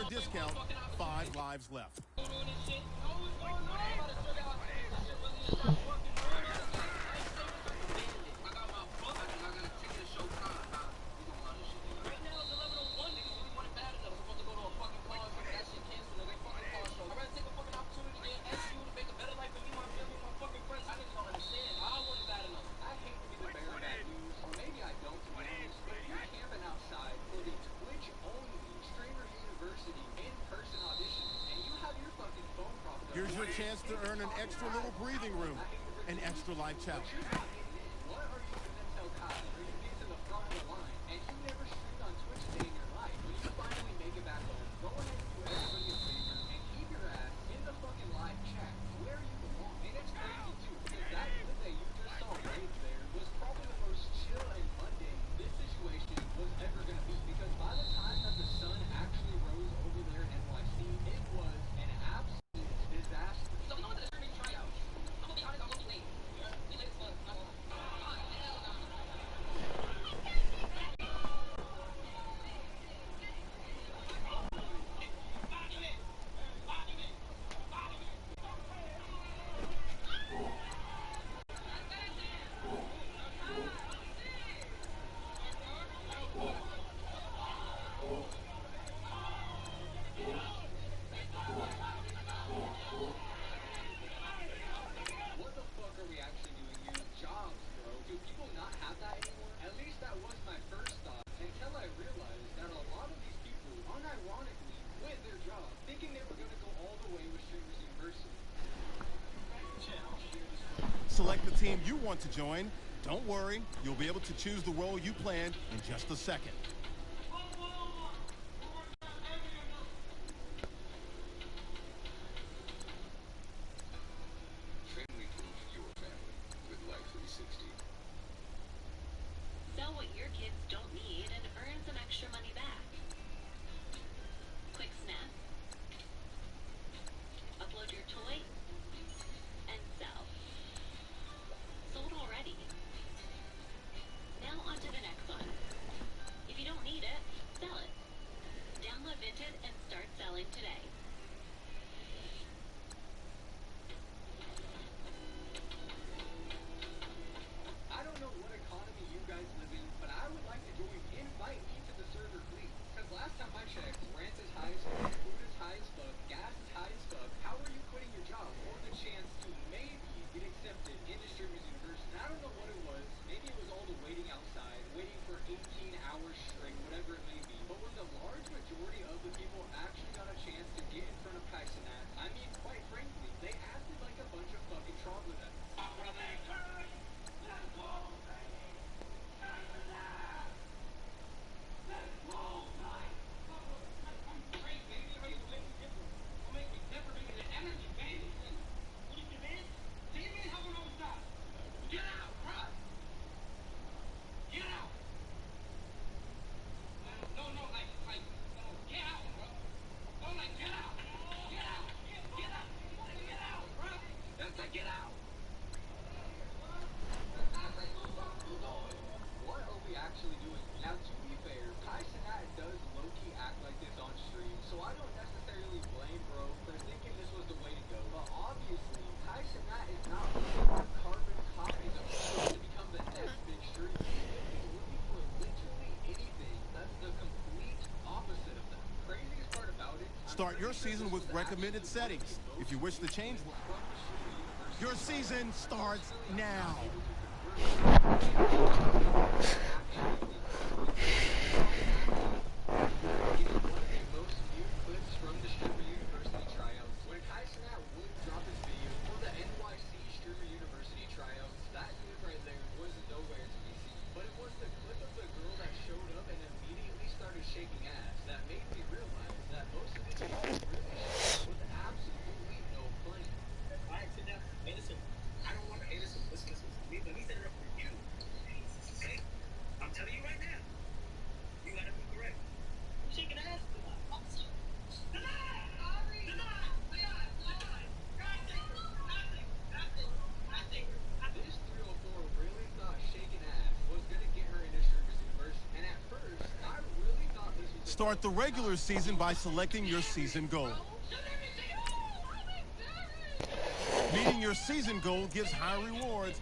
Discount, 5 lives left. Here's your chance to earn an extra little breathing room, an extra life challenge. What are you going to tell Kyle when you get to the front of the line and you never streamed on Twitch a day in your life? When you finally make it back home, go ahead and do everybody a favor and keep your ass in the fucking live chat where you belong. And it's crazy too, because that clip that you just saw right there was probably the most chill and mundane this situation was ever going to be. Because by the time that the sun actually rose over there in NYC, it was an absolute disaster. So you know what the streaming tryouts? I'm gonna be honest, I'm gonna be late. Be late as fuck. What the fuck are we actually doing here? Jobs, bro. Do people not have that anymore? At least that was my first thought until I realized that a lot of these people unironically quit their job thinking they were going to go all the way with Streamers University. Select the team you want to join. Don't worry, you'll be able to choose the role you planned in just a second. Family-proof your family with Life 360. Sell what your kids don't need and earn some extra money back. Quick snap. Start your season with recommended settings. If you wish to change, your season starts now. Shaking ass that made me realize that most of these guys really shit with absolutely no plan. All right, sit down. Hey, listen. I don't want to. Hey, listen. Listen. Let me set it up for you. Okay? I'm telling you right now. You gotta be correct. You shaking ass tonight. This 304 really thought shaking ass was gonna get her into Streamers University, and at first, I really thought this was. Start the regular season by selecting your season goal. Meeting your season goal gives high rewards.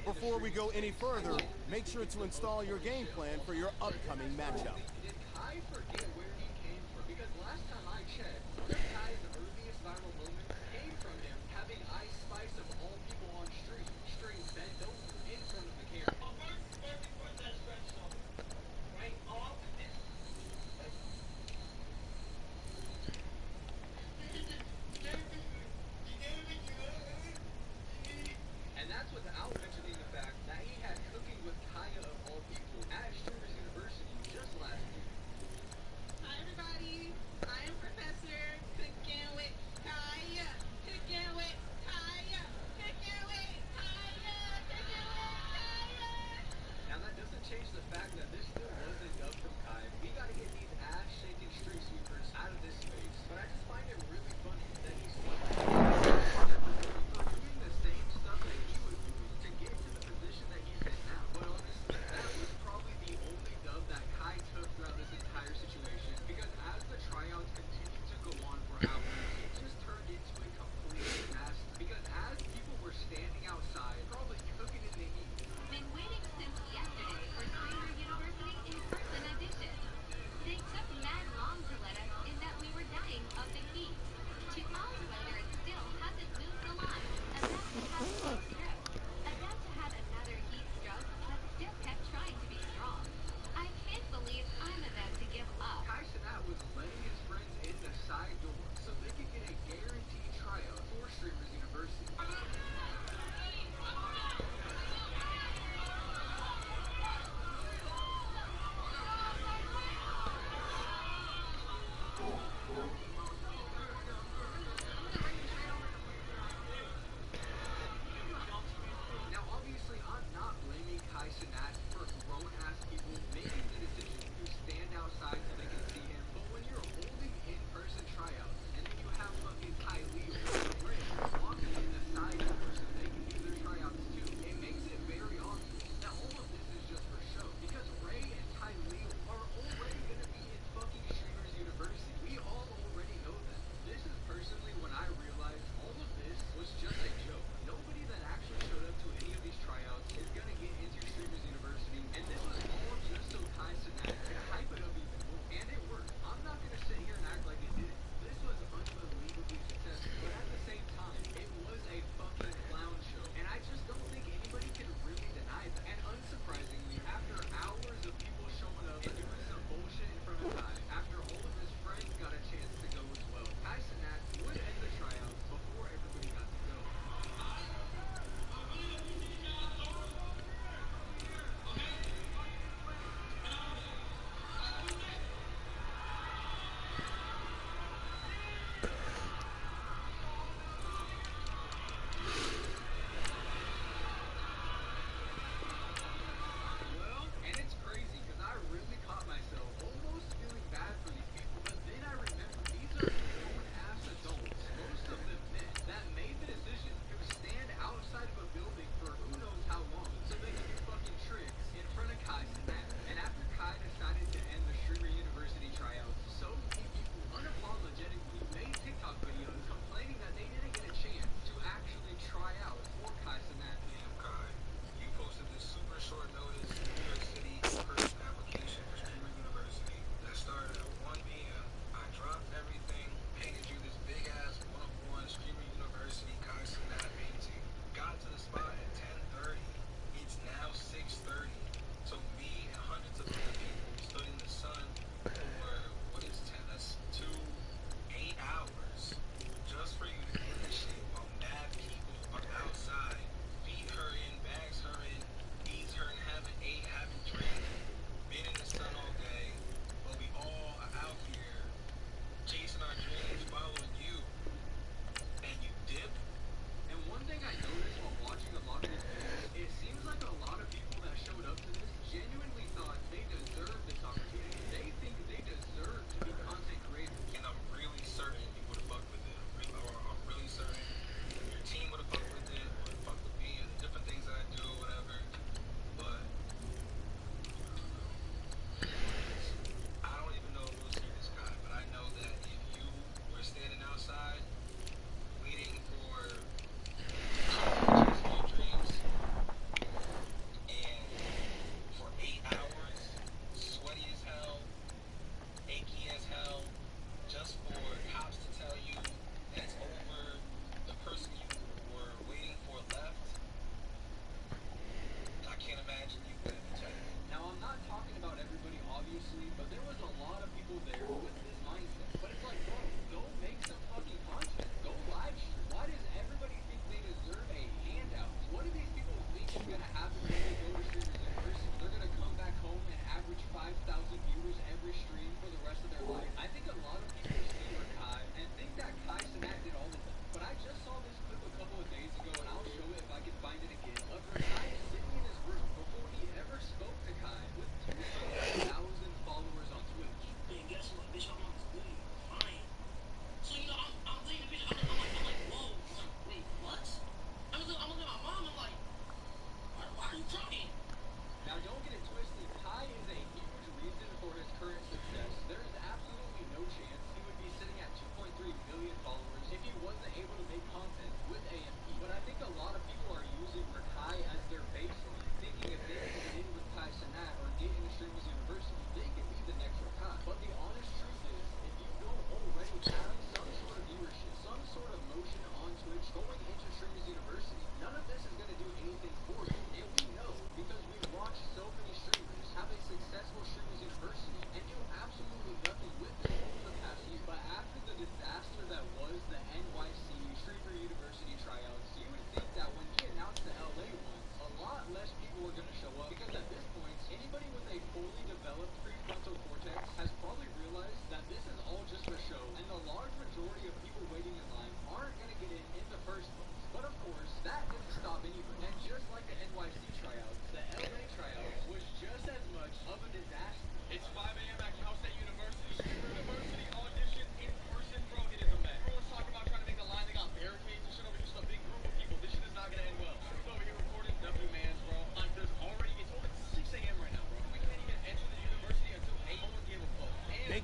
Before we go any further, make sure to install your game plan for your upcoming matchup. Did Kai forget where he came from? Because last time I checked, one of Kai's earliest viral moments came from him having Ice Spice of all people on stream bent over in front of the camera. And that's without mentioning the fact that he had cooking with Kaya of all people at Streamers University just last week.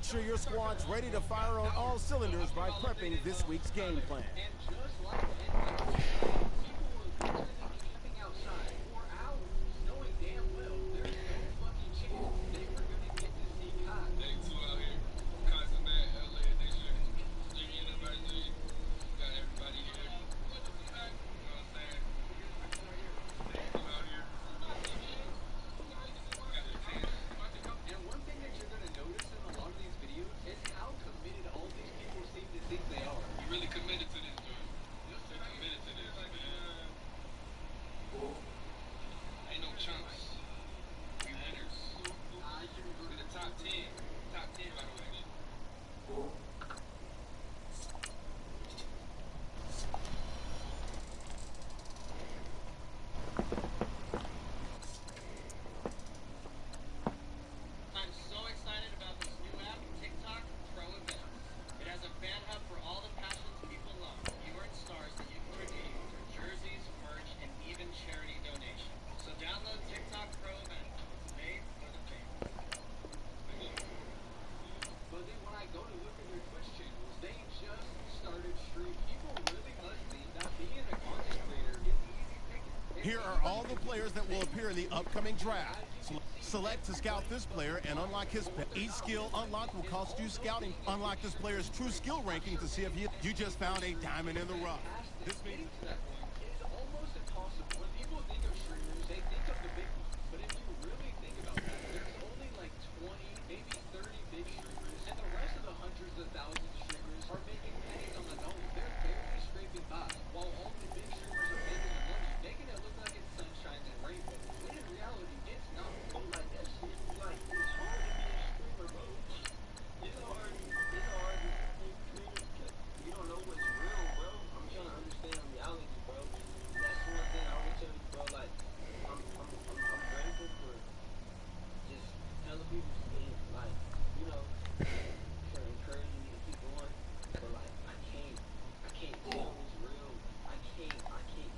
sure your squad's ready to fire on all cylinders by prepping this week's game plan. And just like the NBA, people were literally camping outside for hours, knowing damn well there's no fucking chance they were gonna get to see Kai. Day 2 out here. Constant Matt, LA edition. Junior University. Got everybody here. You know what I'm saying? Out here. And one thing that you're gonna notice in a lot of these videos is how committed all these people seem to think they are. You really committed to this, dude. You're committed to this, man. Ain't no chumps. We winners. We're the top 10. Top 10, by the way. I'm so excited about this new app, TikTok Pro Events. It has a fan hub for all the passions people love. You earn stars that you can redeem for jerseys, merch, and even charity donations. So download TikTok Pro Events. It's made for the fans. But then when I go to look at their Twitch channels, they just started streaming. People really must think that being a content creator is easy picking. Here are all the players that will appear in the upcoming draft. Select to scout this player and unlock his pick. Each skill unlock will cost you scouting. Unlock this player's true skill ranking to see if you just found a diamond in the rough. This means Getting to that point is almost impossible. When people think of streamers, they think of the big ones. But if you really think about that, there's only like 20, maybe 30 big streamers, and the rest of the hundreds of thousands of streamers are making pennies on the dollar. They're barely scraping by, while all the big streamers are making the money, making it look like it's sunshine and rainbows. When in reality, it's not. Like that shit, like it's hard to be a streamer, bro. It's hard to be streamers because you don't know what's real, bro. I'm trying to understand reality, bro. That's one thing I would tell you, bro. Like I'm grateful for just telling people things, like, you know, for encouraging me to keep going. But like I can't tell what's real. I can't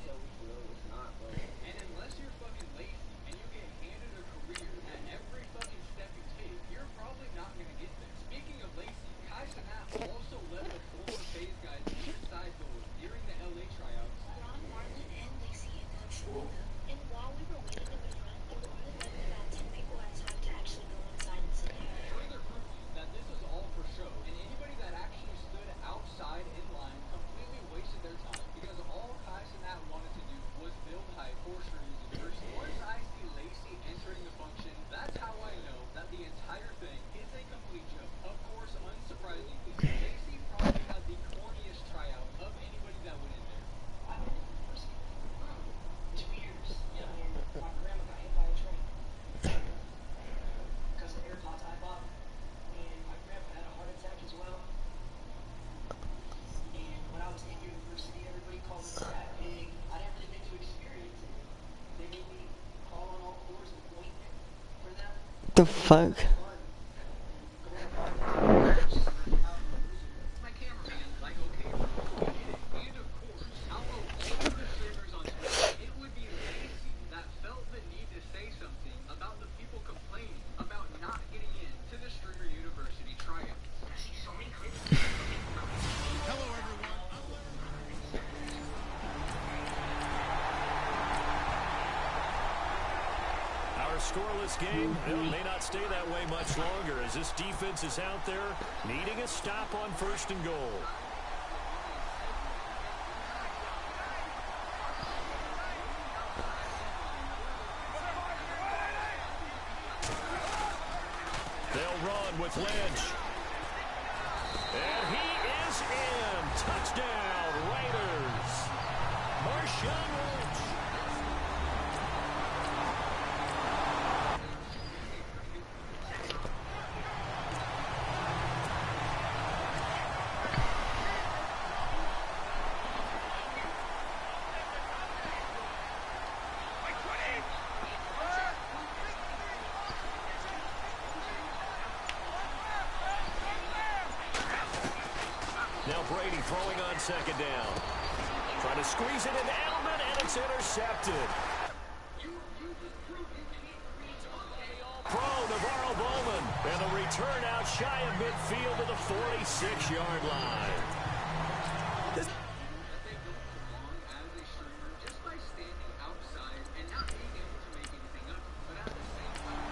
tell what's real, what's not, bro. And unless you're fucking lazy and you get handed a career at every fucking step you take, you're probably not going to get there. Speaking of lazy, Kai Cenat also led the former FaZe guys inside doors during the LA tryouts. Ron, Marlon, and Lacey ended up showing up. And while we were waiting in the front, there were only left about 10 people at a time to actually go inside and sit down. Further proof that this was all for show, and anybody that actually stood outside in line completely wasted their time because all Kai Cenat wanted to do was build hype for Shrews University. Once I see Lacey entering the function, that's how I know that the entire thing is a complete joke. Of course, unsurprisingly, Lacey probably had the corniest tryout of anybody that went in there. I've been in the university for 2 years, and my grandma got hit by a train because of AirPods I bought, and my grandpa had a heart attack as well. And when I was in university, everybody called me fat pig. I didn't really get to experience it. They made me crawl on all fours and point for them. The fuck? My cameraman, like, okay, we get it. And of course, out of all the streamers on Twitch, it would be Lacey that felt the need to say something about the people complaining about not getting in to the Streamer University tryouts. I see so many clips. hello everyone. Our scoreless game, it may not stay that way much longer as this defense is out there needing a stop on 1st and goal. They'll run with Lynch. And he is in. Touchdown, Raiders. Marshawn Lynch. Now Brady throwing on 2nd down. Trying to squeeze it in Edelman, and it's intercepted. Pro Navarro Bowman And the return out shy of midfield to the 46-yard line. That they don't belong as a streamer just by standing outside and not being able to make anything up. But at the same time,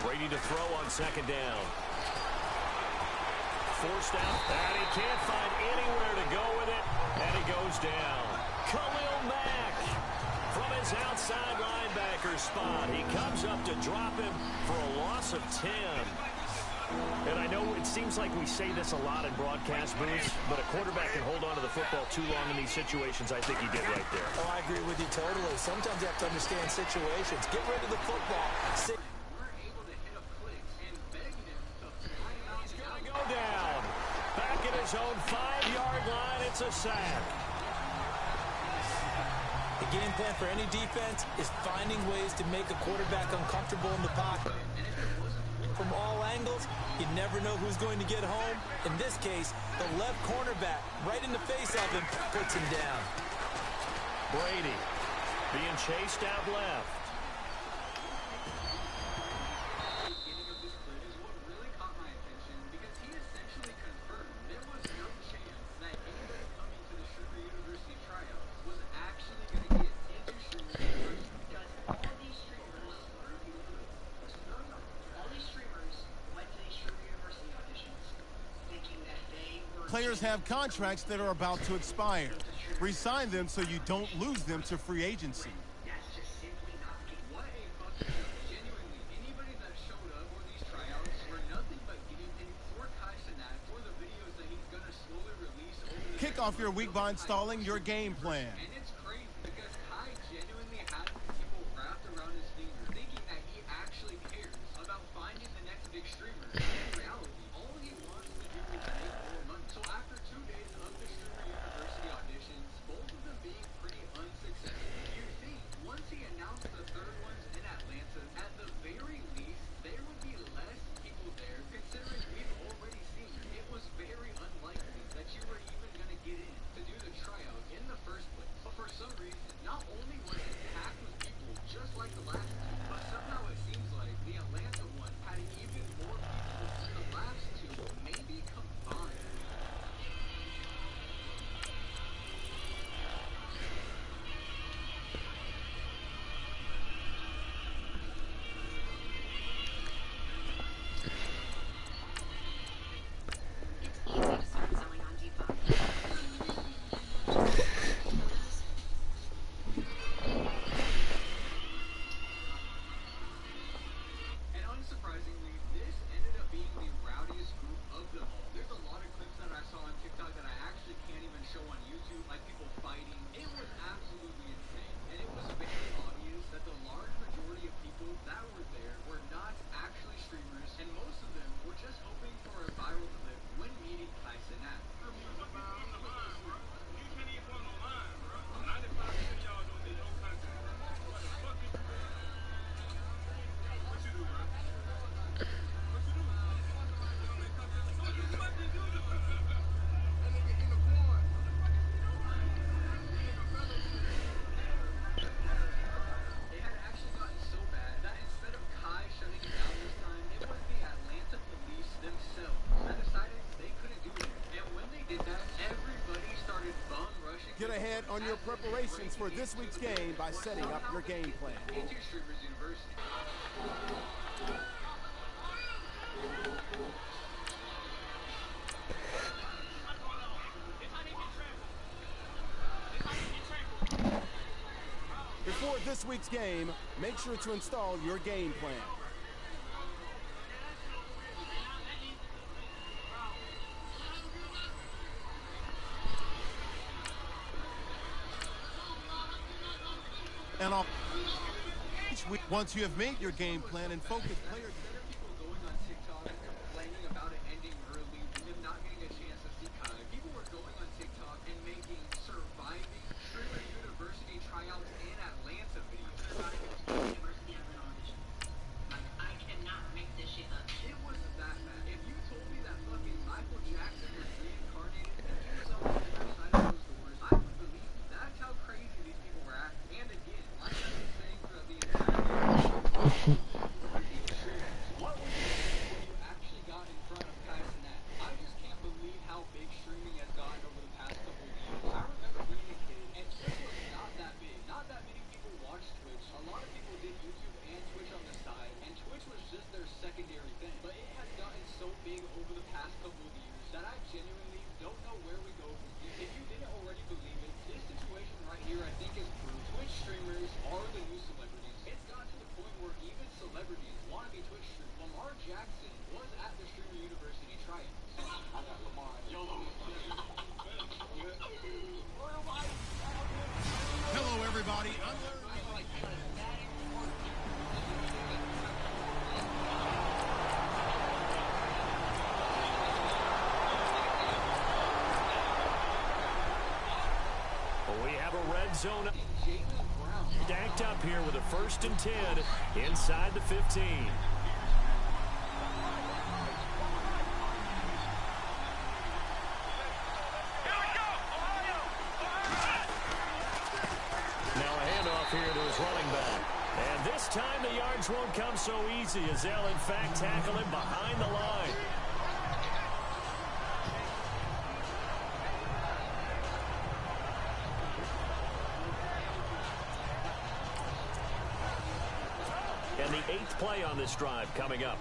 Brady to throw on second down. Forced out, and he can't find anywhere to go with it, and he goes down. Khalil Mack from his outside linebacker spot. He comes up to drop him for a loss of 10. And I know it seems like we say this a lot in broadcast booths, but a quarterback can hold on to the football too long in these situations. I think he did right there. Oh, I agree with you totally. Sometimes you have to understand situations. Get rid of the football. we're able to hit up clicks and beg him to fly him out. He's going to go down. Back at his own 5-yard line, it's a sack. The game plan for any defense is finding ways to make a quarterback uncomfortable in the pocket. From all angles, you never know who's going to get home. In this case, the left cornerback, right in the face of him, puts him down. Brady being chased out left. The beginning of this clip is what really caught my attention because he essentially confirmed there was no chance that anybody coming to the Streamer University tryouts was actually going to get into Streamer University. Because all these streamers went to these Streamer University auditions thinking that they were... Players have contracts that are about to expire. Resign them so you don't lose them to free agency. That's just simply not the case. What a fucking joke. Genuinely, anybody that showed up for these tryouts were nothing but getting paid for Kai Cenat for the videos that he's going to slowly release over the Kick off your week by installing your game plan. And it's crazy because Kai genuinely had people wrapped around his finger thinking that he actually cares about finding the next big streamer. In reality, all he wants to do is make more money. So after 2 days of the Streamer University auditions, both of them being pretty unsuccessful, you'd think once he announced the third ones in Atlanta, at the very least, there would be less people there, considering we've already seen it was very unlikely that you were even going to get in to do the tryout in the first place. But for some reason, not only was it packed with people just like the last two, but somehow it seems like the Atlanta one had even more people than the last two, maybe combined. It's easy to start selling on Depop. And unsurprisingly, this ended up being the rowdiest group of them all. There's a lot of clips that I saw on TikTok that I actually can't even show on YouTube, like people fighting. It was absolutely insane. And it was very obvious that the large majority of people that were there were not actually streamers, and most of them were just hoping for a viral clip when meeting Kai Cenat. It had actually gotten so bad that instead of Kai shutting it down this time, it was the Atlanta police themselves that decided they couldn't do it. And when they did that, everybody started bum rushing. Get ahead on your preparations for this week's game by setting up your game plan. Into Streamers University. Before this week's game, make sure to install your game plan. And off each week, once you have made your game plan and focus players. There are people going on TikTok complaining about it ending early, them not getting a chance to see Kai. People were going on TikTok and making surviving Streamer University tryouts red zone. Stacked up here with a 1st and 10 inside the 15. Now a handoff here to his running back. And this time the yards won't come so easy as they'll in fact tackle him behind the line. And the 8th play on this drive coming up.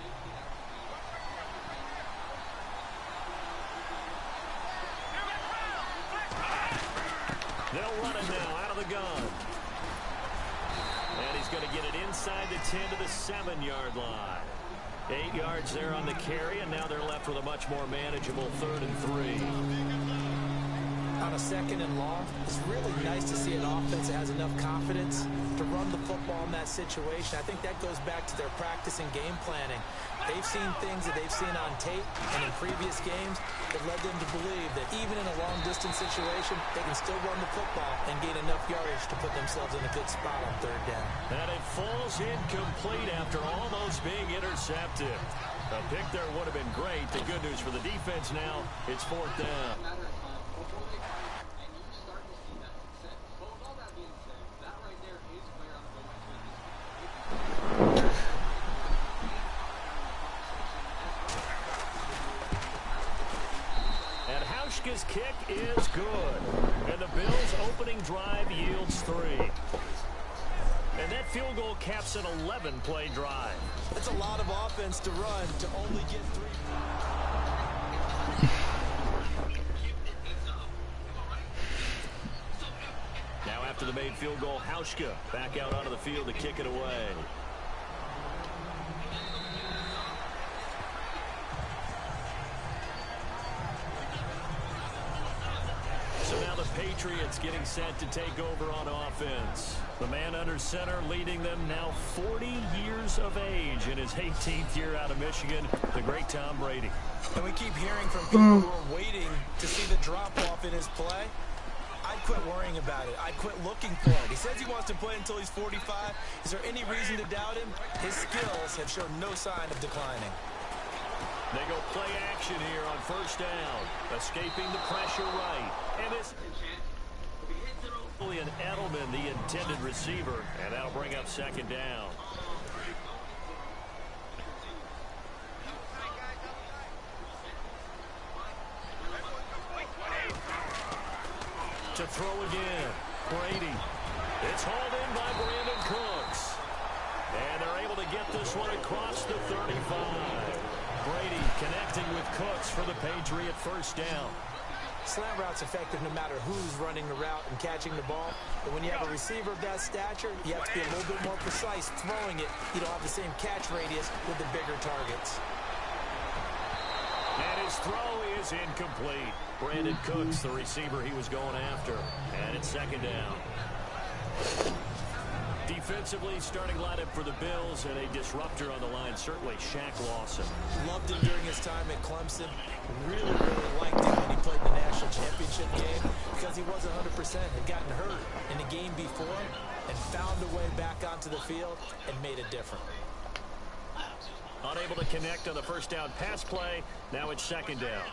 They'll run it now out of the gun. And he's going to get it inside the 10 to the 7-yard line. 8 yards there on the carry, and now they're left with a much more manageable 3rd and 3. On a 2nd and long, it's really nice to see an offense that has enough confidence to run the football in that situation. I think that goes back to their practice and game planning. They've seen things that they've seen on tape and in previous games that led them to believe that even in a long-distance situation, they can still run the football and gain enough yardage to put themselves in a good spot on 3rd down. And it falls incomplete after almost being intercepted. A pick there would have been great. The good news for the defense now, it's 4th down. His kick is good. And the Bills' opening drive yields 3. And that field goal caps an 11-play drive. That's a lot of offense to run to only get 3. Now after the made field goal, Hauschka back out onto the field to kick it away. Patriots getting set to take over on offense. The man under center leading them now 40 years of age in his 18th year out of Michigan, the great Tom Brady. And we keep hearing from people who are waiting to see the drop-off in his play. I'd quit worrying about it. I'd quit looking for it. He says he wants to play until he's 45. Is there any reason to doubt him? His skills have shown no sign of declining. They go play action here on 1st down. Escaping the pressure right. And this Julian Edelman, the intended receiver. And that'll bring up 2nd down. To throw again. Brady. It's hauled in by Brandon Cooks. And they're able to get this one across the 35. Brady connecting with Cooks for the Patriot 1st down. Slant route's effective no matter who's running the route and catching the ball. But when you have a receiver of that stature, you have to be a little bit more precise throwing it. You don't have the same catch radius with the bigger targets. And his throw is incomplete. Brandon Cooks, the receiver he was going after. And it's 2nd down. Defensively, starting lineup for the Bills, and a disruptor on the line, certainly Shaq Lawson. Loved him during his time at Clemson. Really liked him when he played in the national championship game because he wasn't 100%, had gotten hurt in the game before, and found a way back onto the field and made it different. Unable to connect on the 1st down pass play. Now it's 2nd down.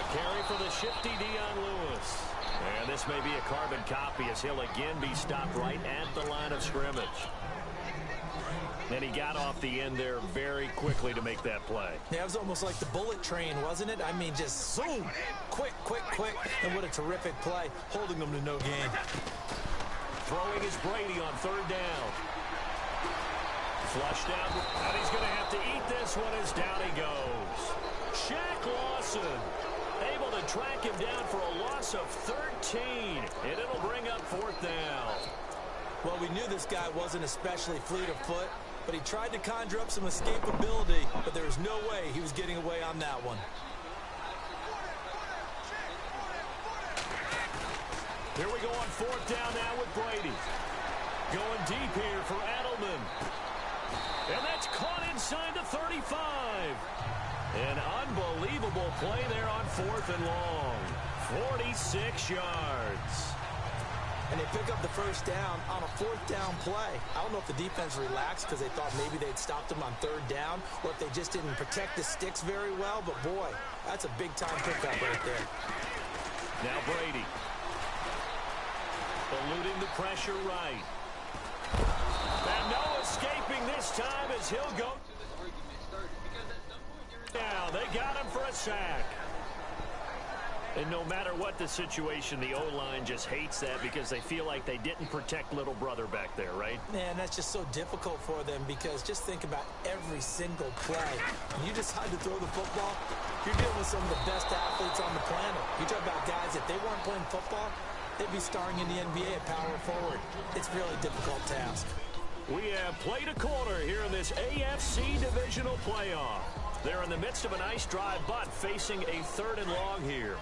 Carry for the shifty Dion Lewis. And this may be a carbon copy as he'll again be stopped right at the line of scrimmage. And he got off the end there very quickly to make that play. Yeah, it was almost like the bullet train, wasn't it? I mean, just zoom, quick. And what a terrific play, holding them to no gain. Throwing is Brady on 3rd down. Flushed out, and he's going to have to eat this one as down he goes. Shaq Lawson able to track him down for a loss of 13, and it'll bring up 4th down. Well, we knew this guy wasn't especially fleet of foot, but he tried to conjure up some escapability, but there was no way he was getting away on that one. Here we go on 4th down now with Brady. Going deep here for Edelman. And that's caught inside the 35. An unbelievable play there on 4th and long. 46 yards. And they pick up the first down on a 4th down play. I don't know if the defense relaxed because they thought maybe they'd stopped them on 3rd down, or if they just didn't protect the sticks very well. But, boy, that's a big-time pickup right there. Now Brady. Eluding the pressure right. And no escaping this time as he'll go. Now they got him for a sack. And no matter what the situation, the O-line just hates that because they feel like they didn't protect little brother back there, right? Man, that's just so difficult for them because just think about every single play. When you decide to throw the football, you're dealing with some of the best athletes on the planet. You talk about guys, if they weren't playing football, they'd be starring in the NBA at power forward. It's a really difficult task. We have played a quarter here in this AFC divisional playoff. They're in the midst of a nice drive, but facing a 3rd and long here.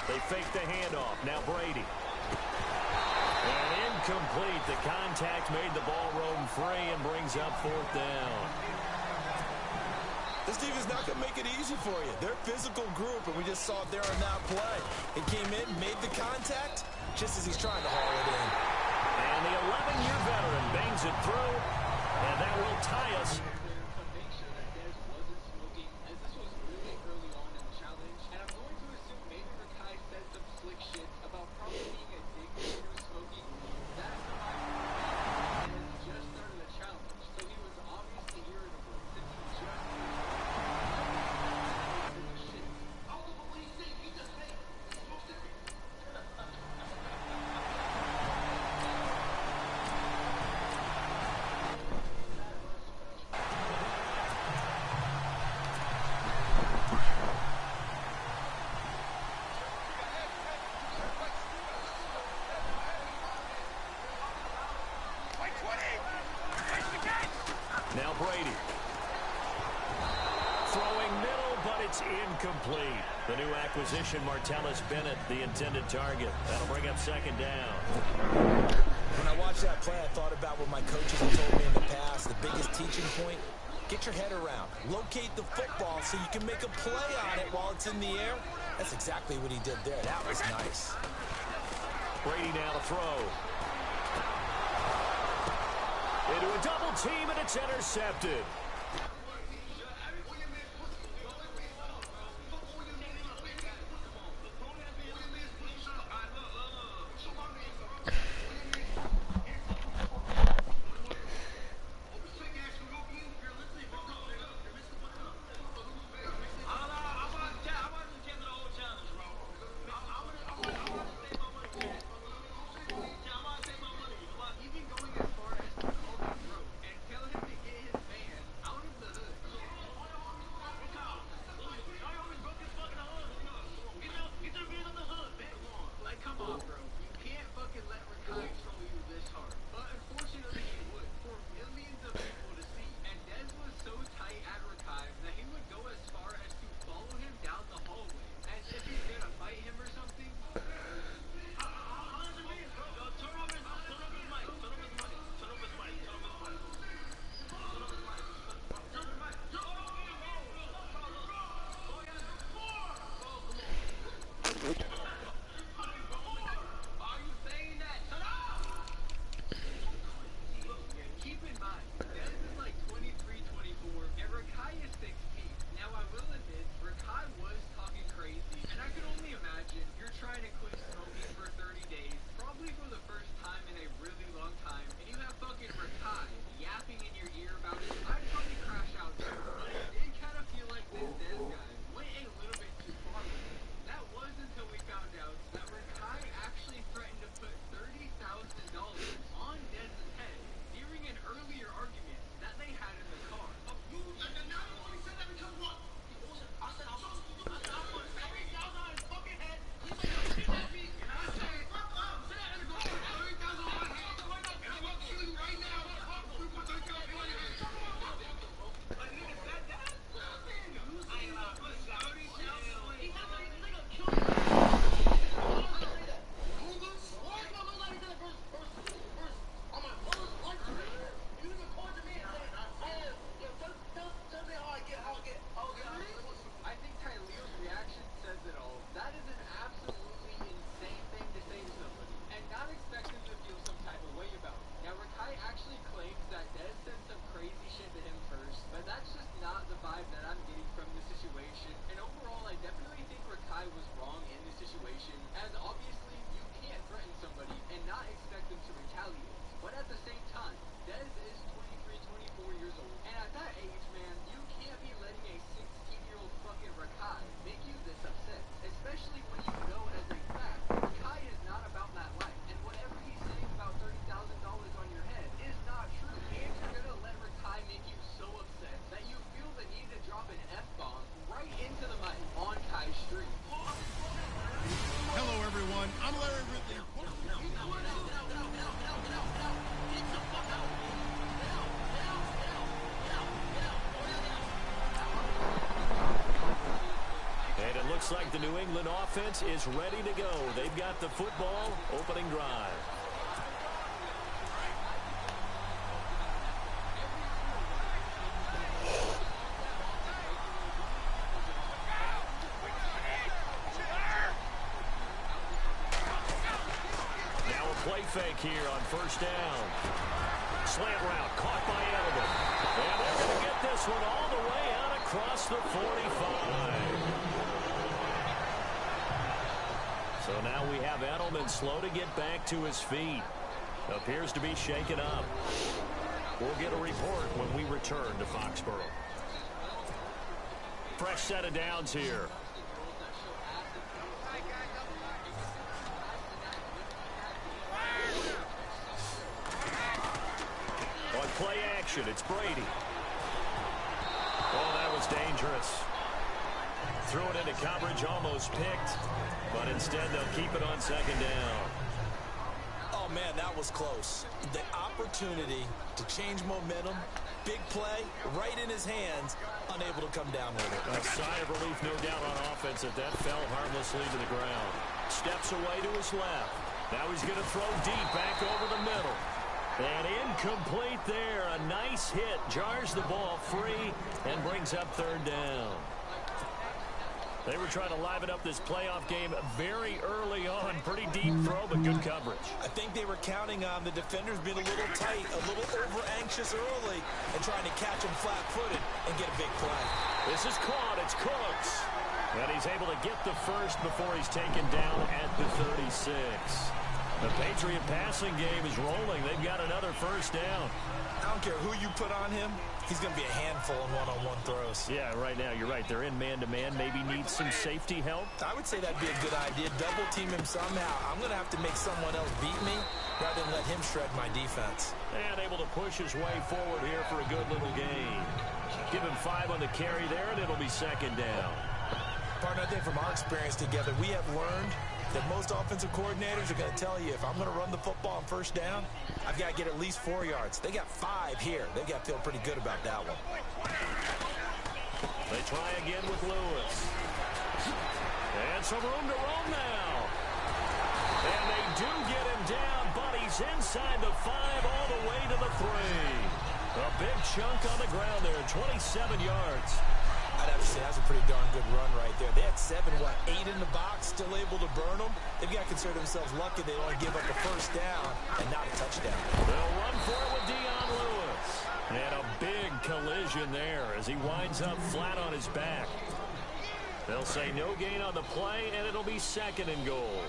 They fake the handoff. Now Brady. And incomplete. The contact made the ball roam free and brings up 4th down. This team is not going to make it easy for you. They're a physical group, and we just saw it there on that play. He came in, made the contact, just as he's trying to haul it in. And the 11-year veteran bangs it through, and that will tie us. Now Brady. Throwing middle, but it's incomplete. The new acquisition, Martellus Bennett, the intended target. That'll bring up 2nd down. When I watched that play, I thought about what my coaches have told me in the past. The biggest teaching point, get your head around. Locate the football so you can make a play on it while it's in the air. That's exactly what he did there. That was nice. Brady now to throw. Into a double team, and it's intercepted. I'm Larry Ridley. And it looks like the New England offense is ready to go. They've got the football, opening drive. Now a play fake here on first down. Slant route caught by Edelman. And they're going to get this one all the way out across the 45. So now we have Edelman slow to get back to his feet. Appears to be shaken up. We'll get a report when we return to Foxborough. Fresh set of downs here. On play action, it's Brady. Oh, that was dangerous. Threw it into coverage, almost picked. But instead, they'll keep it on second down. Oh, man, that was close. The opportunity to change momentum, big play, right in his hands, unable to come down with it. A sigh of relief, no doubt, on offense that fell harmlessly to the ground. Steps away to his left. Now he's going to throw deep back over the middle. And incomplete there. A nice hit. Jars the ball free and brings up third down. They were trying to liven up this playoff game very early on. Pretty deep throw, but good coverage. I think they were counting on the defenders being a little tight, a little over-anxious early, and trying to catch him flat-footed and get a big play. This is caught. It's Cooks. And he's able to get the first before he's taken down at the 36. The Patriot passing game is rolling. They've got another first down. I don't care who you put on him. He's going to be a handful in one-on-one throws. Yeah, right now, you're right. They're in man-to-man. Maybe need some safety help. I would say that'd be a good idea. Double-team him somehow. I'm going to have to make someone else beat me rather than let him shred my defense. And able to push his way forward here for a good little gain. Give him 5 on the carry there, and it'll be second down. Partner, I think from our experience together, we have learned that most offensive coordinators are going to tell you, if I'm going to run the football on first down, I've got to get at least 4 yards. They got 5 here. They got to feel pretty good about that one. They try again with Lewis. And some room to roam now. And they do get him down, but he's inside the 5 all the way to the 3. A big chunk on the ground there, 27 yards. I'd have to say that's a pretty darn good run right there. They had 8 in the box, still able to burn them. They've got to consider themselves lucky they only give up a first down and not a touchdown. They'll run for it with Dion Lewis. And a big collision there as he winds up flat on his back. They'll say no gain on the play, and it'll be second and goal.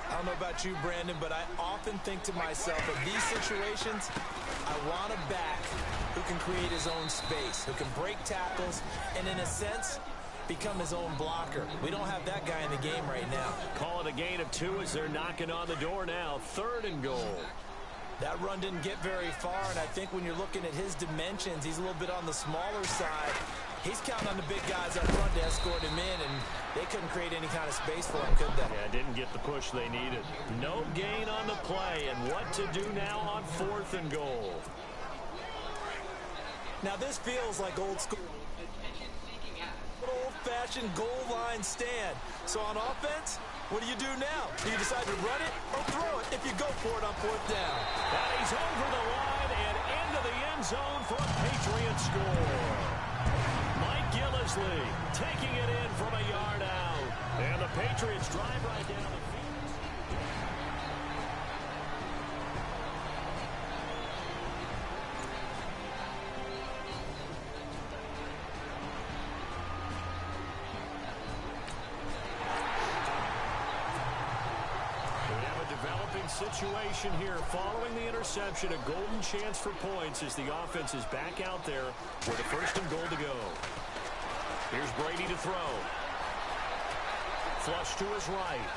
I don't know about you, Brandon, but I often think to myself, in these situations, I want a back who can create his own space, who can break tackles, and in a sense, become his own blocker. We don't have that guy in the game right now. Call it a gain of 2 as they're knocking on the door now. Third and goal. That run didn't get very far, and I think when you're looking at his dimensions, he's a little bit on the smaller side. He's counting on the big guys up front to escort him in, and they couldn't create any kind of space for him, could they? Yeah, didn't get the push they needed. No gain on the play, and what to do now on 4th and goal. Now this feels like old school, old-fashioned goal line stand. So on offense, what do you do now? Do you decide to run it or throw it if you go for it on 4th down? And he's over the line and into the end zone for a Patriot score. Mike Gillisley taking it in from a yard out. And the Patriots drive right down the field. Situation here following the interception. A golden chance for points as the offense is back out there with a 1st and goal to go. Here's Brady to throw. Flush to his right.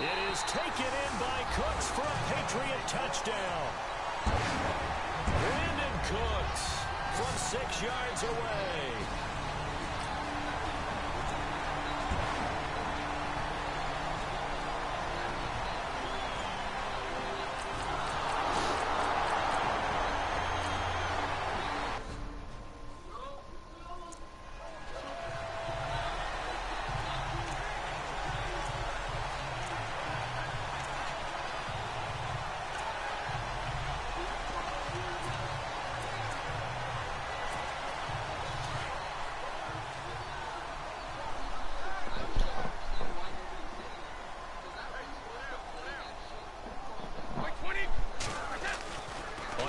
It is taken in by Cooks for a Patriot touchdown. Brandon Cooks from 6 yards away.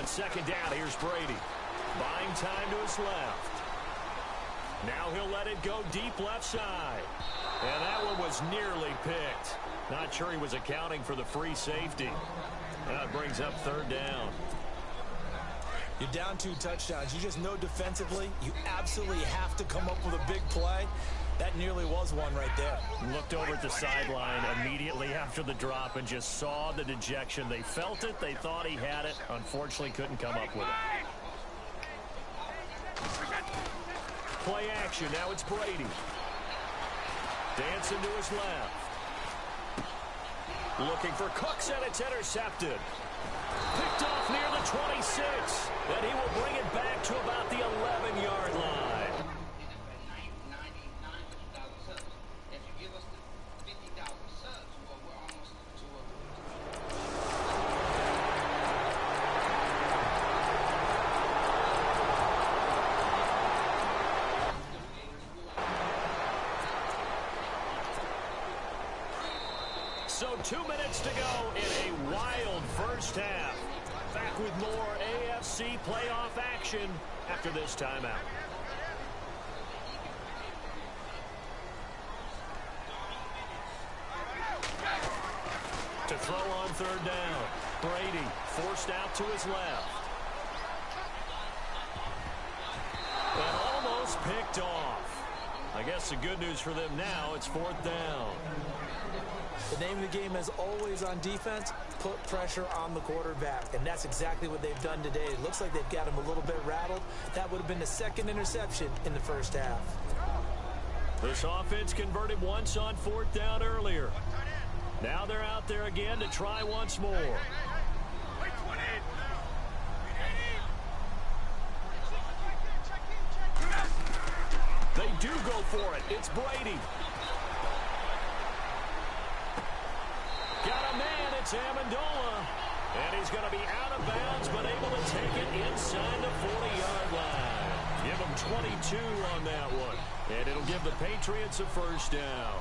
second down, here's Brady. Buying time to his left. Now he'll let it go deep left side. And that one was nearly picked. Not sure he was accounting for the free safety. That brings up third down. You're down 2 touchdowns. You just know defensively you absolutely have to come up with a big play. That nearly was one right there. Looked over at the sideline immediately after the drop and just saw the dejection. They felt it. They thought he had it. Unfortunately, couldn't come up with it. Play action. Now it's Brady. Dancing to his left. Looking for Cooks, and it's intercepted. Picked off near the 26. And he will bring it back to about the 11-yard line. If you give us the 50,000 subs, well, we're almost to a... So 2 minutes to go in a wild first half. Back with more AFC playoff action after this timeout. To throw on third down. Brady forced out to his left. And almost picked off. I guess the good news for them now, it's fourth down. The name of the game, as always on defense, put pressure on the quarterback. And that's exactly what they've done today. It looks like they've got him a little bit rattled. That would have been the second interception in the first half. This offense converted once on fourth down earlier. Now they're out there again to try once more. They do go for it. It's Brady. Got a man, it's Amendola. And he's going to be out of bounds, but able to take it inside the 40-yard line. Give him 22 on that one. And it'll give the Patriots a first down.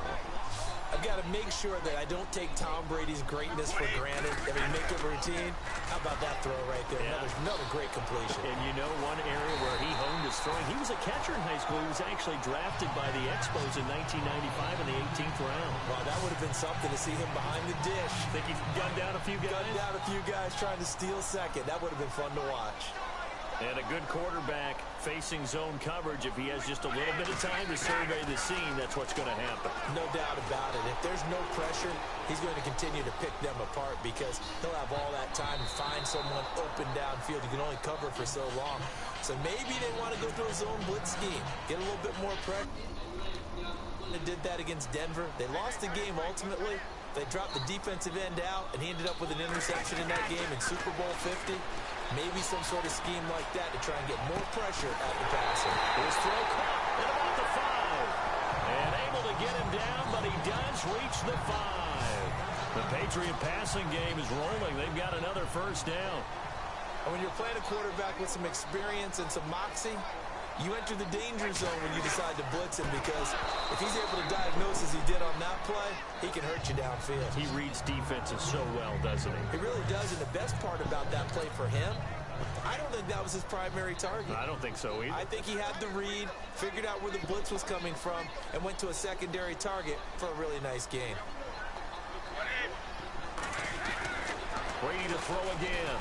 I've got to make sure that I don't take Tom Brady's greatness for granted, that we make it routine. How about that throw right there? Yeah. Another great completion. And you know one area where he honed his throwing, he was a catcher in high school. He was actually drafted by the Expos in 1995 in the 18th round. Well, that would have been something to see him behind the dish. Think he gunned down a few guys? Gunned down a few guys trying to steal second. That would have been fun to watch. And a good quarterback facing zone coverage. If he has just a little bit of time to survey the scene, that's what's going to happen. No doubt about it. If there's no pressure, he's going to continue to pick them apart because he'll have all that time to find someone open downfield. You can only cover for so long. So maybe they want to go to a zone blitz scheme, get a little bit more pressure. They did that against Denver. They lost the game ultimately. They dropped the defensive end out, and he ended up with an interception in that game in Super Bowl 50. Maybe some sort of scheme like that to try and get more pressure at the passer. His throw caught at about the 5. And able to get him down, but he does reach the 5. The Patriot passing game is rolling. They've got another first down. And when you're playing a quarterback with some experience and some moxie, you enter the danger zone when you decide to blitz him because if he's able to diagnose as he did on that play, he can hurt you downfield. He reads defenses so well, doesn't he? He really does, and the best part about that play for him, I don't think that was his primary target. I don't think so either. I think he had the read, figured out where the blitz was coming from, and went to a secondary target for a really nice gain. Brady to throw again.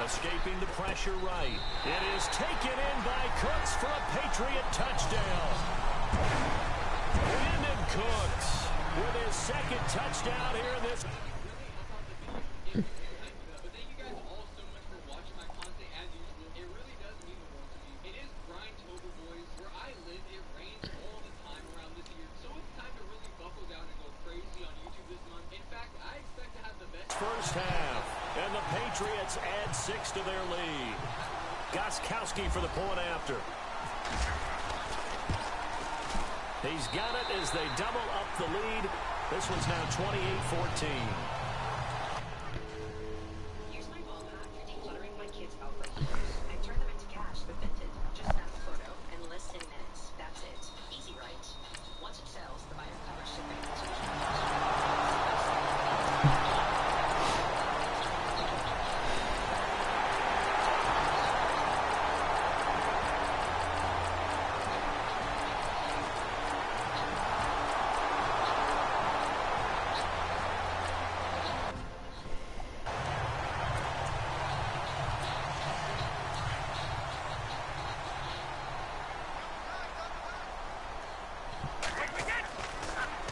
Escaping the pressure right. It is taken in by Cooks for a Patriot touchdown. Brandon Cooks with his second touchdown here in this. But thank you guys all so much for watching my content as usual. It really does mean the world to me. It is Grindtober, boys. Where I live, it rains all the time around this year. So it's time to really buckle down and go crazy on YouTube this month. In fact, I expect to have the best First half, and the Patriots add 6 to their lead. Gostkowski for the point after. He's got it as they double up the lead. This one's now 28-14. Use my ball pack for decluttering my kids' outfit. I turn them into cash with Vinted. Just snap a photo and list in minutes. That's it. Easy, right? Once it sells, the buyer covers shipping.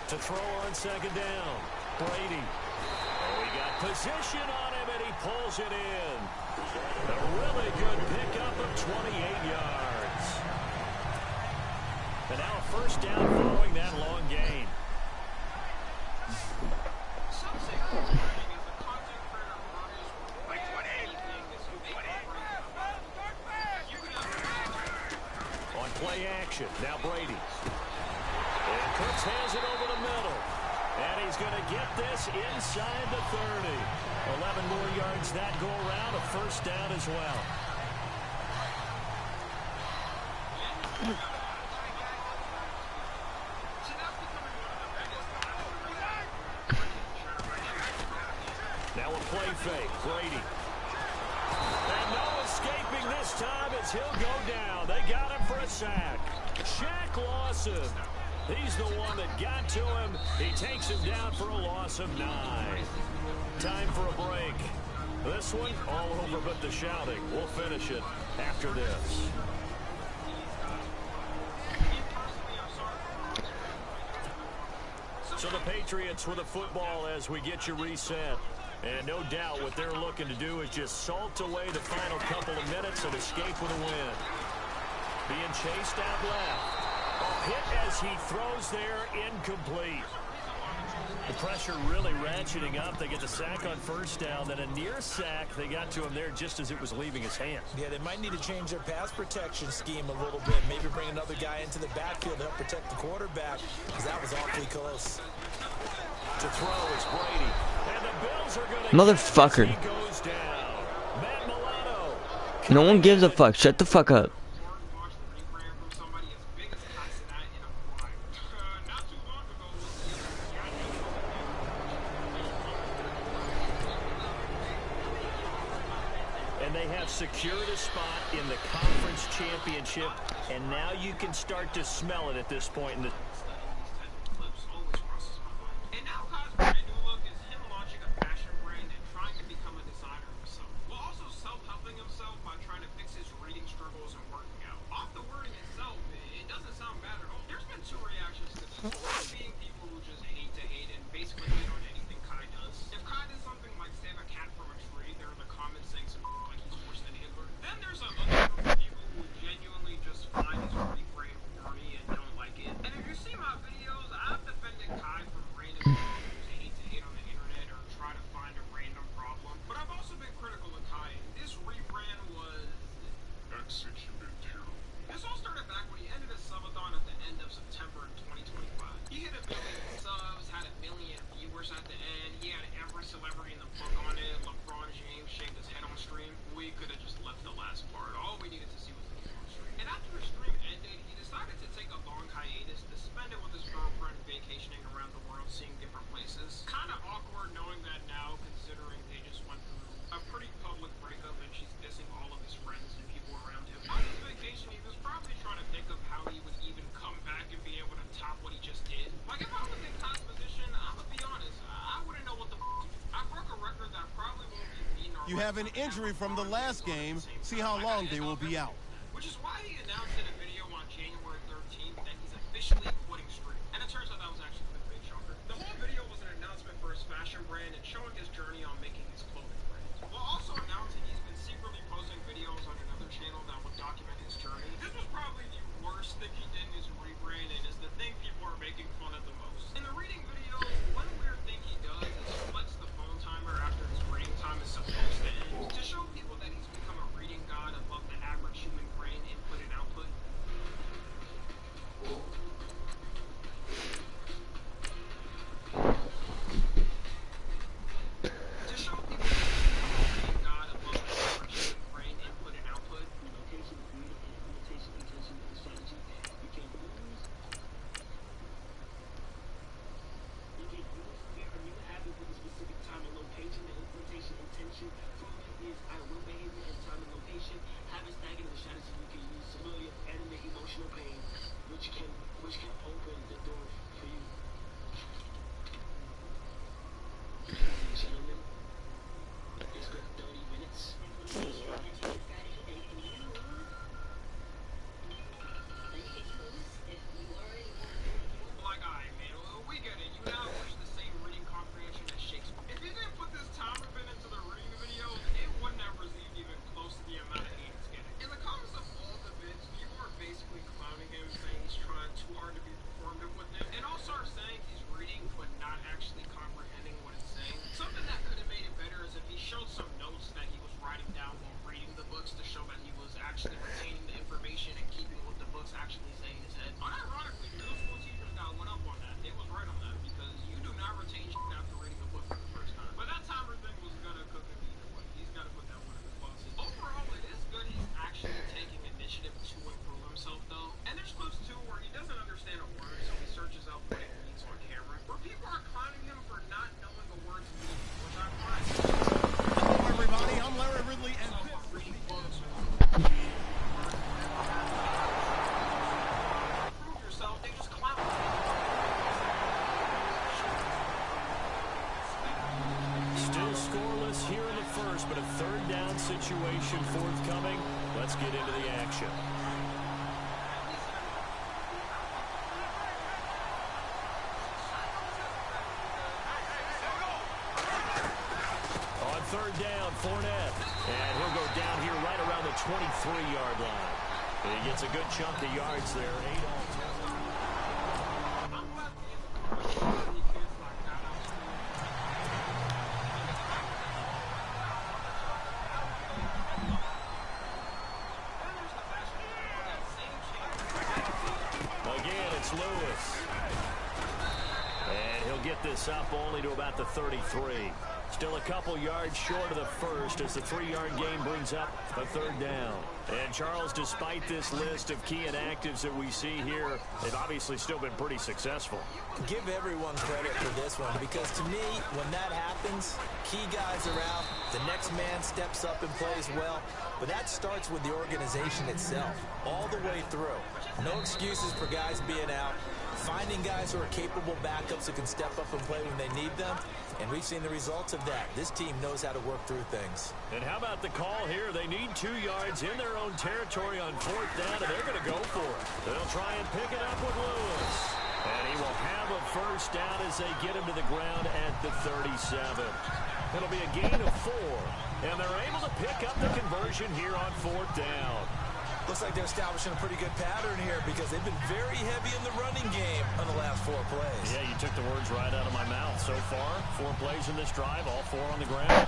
To throw on second down, Brady. Oh, he got position on him, and he pulls it in. A really good pickup of 28 yards. And now a first down following that long gain. On play action, now Brady. And Cooks hands it over the middle. And he's going to get this inside the 30. 11 more yards that go around, a first down as well. Now a play fake, Brady. And no escaping this time as he'll go down. They got him for a sack. Shaq Lawson. He's the one that got to him. He takes him down for a loss of 9. Time for a break. This one all over but the shouting. We'll finish it after this. So the Patriots with a football as we get you reset. And no doubt what they're looking to do is just salt away the final couple of minutes and escape with a win. Being chased out left. A hit as he throws there, incomplete. The pressure really ratcheting up. They get the sack on first down, then a near sack. They got to him there just as it was leaving his hands. Yeah, they might need to change their pass protection scheme a little bit. Maybe bring another guy into the backfield to help protect the quarterback, because that was awfully close. To throw is Brady. And the Bills are going to Motherfucker. he goes down. Matt Milano. No one gives a fuck. Shut the fuck up. And they have secured a spot in the conference championship, and now you can start to smell it at this point in the And now Kai's brand new look is him launching a fashion brand and trying to become a designer himself, while also self-helping himself by trying to fix his reading struggles and working out. Off the wording itself, it doesn't sound bad at all. There's been 2 reactions to this. One being people who just hate to hate and basically hate on anything Kai does. If Kai did something like save a cat from a tree, they're in the comments saying some like he's worse than Hitler. Then there's a other group of people who genuinely just find his reframe corny and don't like it. And if you see my videos, I've defended Kai from random people who hate to hate on the internet or try to find a random problem. But I've also been critical of Kai. This rebrand was executed terrible. This all started back when he ended his subathon at the end of September in 2025. He hit 1 million subs, had 1 million viewers at the end. He had every celebrity in the book on it. LeBron James shaved his head on stream. We could have just left the last part. All we needed to see was the game on stream. And after the stream ended, he decided to take a long hiatus to spend it with his girlfriend vacationing around the world, seeing different places. Kind of awkward knowing that now, considering they just went through a pretty public breakup and she's dissing all of his friends and people around him. On his vacation, he was probably trying to think of how he would even come back and be able to top what he just did. Like, if I was in Kai's position, I'm gonna be honest, I wouldn't know what the f*** to do. I broke a record that probably won't be beaten or You have an injury from the last game. See how long they will be out. which is why he announced in a video on January 13th that he's officially quitting streaming. And it turns out that was actually a big shocker. The whole video was an announcement for his fashion brand and showing his journey on making his clothing brand. While also announcing he's been secretly posting videos on another channel that would document his journey. This was probably the worst thing he did in his rebrand and is the thing people are making fun of the most. In the reading video, one weird thing he does is flex the phone timer after his reading time is supposed to end to show people that he's become a reading god above the average human brain input and output. To show people that he's become a reading god above the average human brain input and output. Location, reading, and implementation, intention, and strategy. You can use a new habit with a specific time and location. The implementation intention proven is I will behavior and time and location. Habit stacking and the strategy you can use. Familiar, animate emotional pain, which can open the door for you. Gentlemen, it's been 30 minutes. Like, alright, man, we get it. here in the first, but a third down situation forthcoming. Let's get into the action. On third down, Fournette. And he'll go down here right around the 23-yard line. And he gets a good chunk of yards there. 8 all. Again, it's Lewis. And he'll get this up only to about the 33. Still a couple yards short of the first as the 3-yard gain brings up a third down. And Charles, despite this list of key inactives that we see here, they've obviously still been pretty successful. Give everyone credit for this one, because to me, when that happens, key guys are out, the next man steps up and plays well, but that starts with the organization itself, all the way through. No excuses for guys being out, finding guys who are capable backups who can step up and play when they need them, and we've seen the results of that. This team knows how to work through things. And how about the call here? They need 2 yards in their own territory on fourth down, and they're going to go for it. They'll try and pick it up with Lewis. And he will have a first down as they get him to the ground at the 37. It'll be a gain of 4, and they're able to pick up the conversion here on fourth down. Looks like they're establishing a pretty good pattern here because they've been very heavy in the running game on the last 4 plays. Yeah, you took the words right out of my mouth. So far, 4 plays in this drive, all 4 on the ground.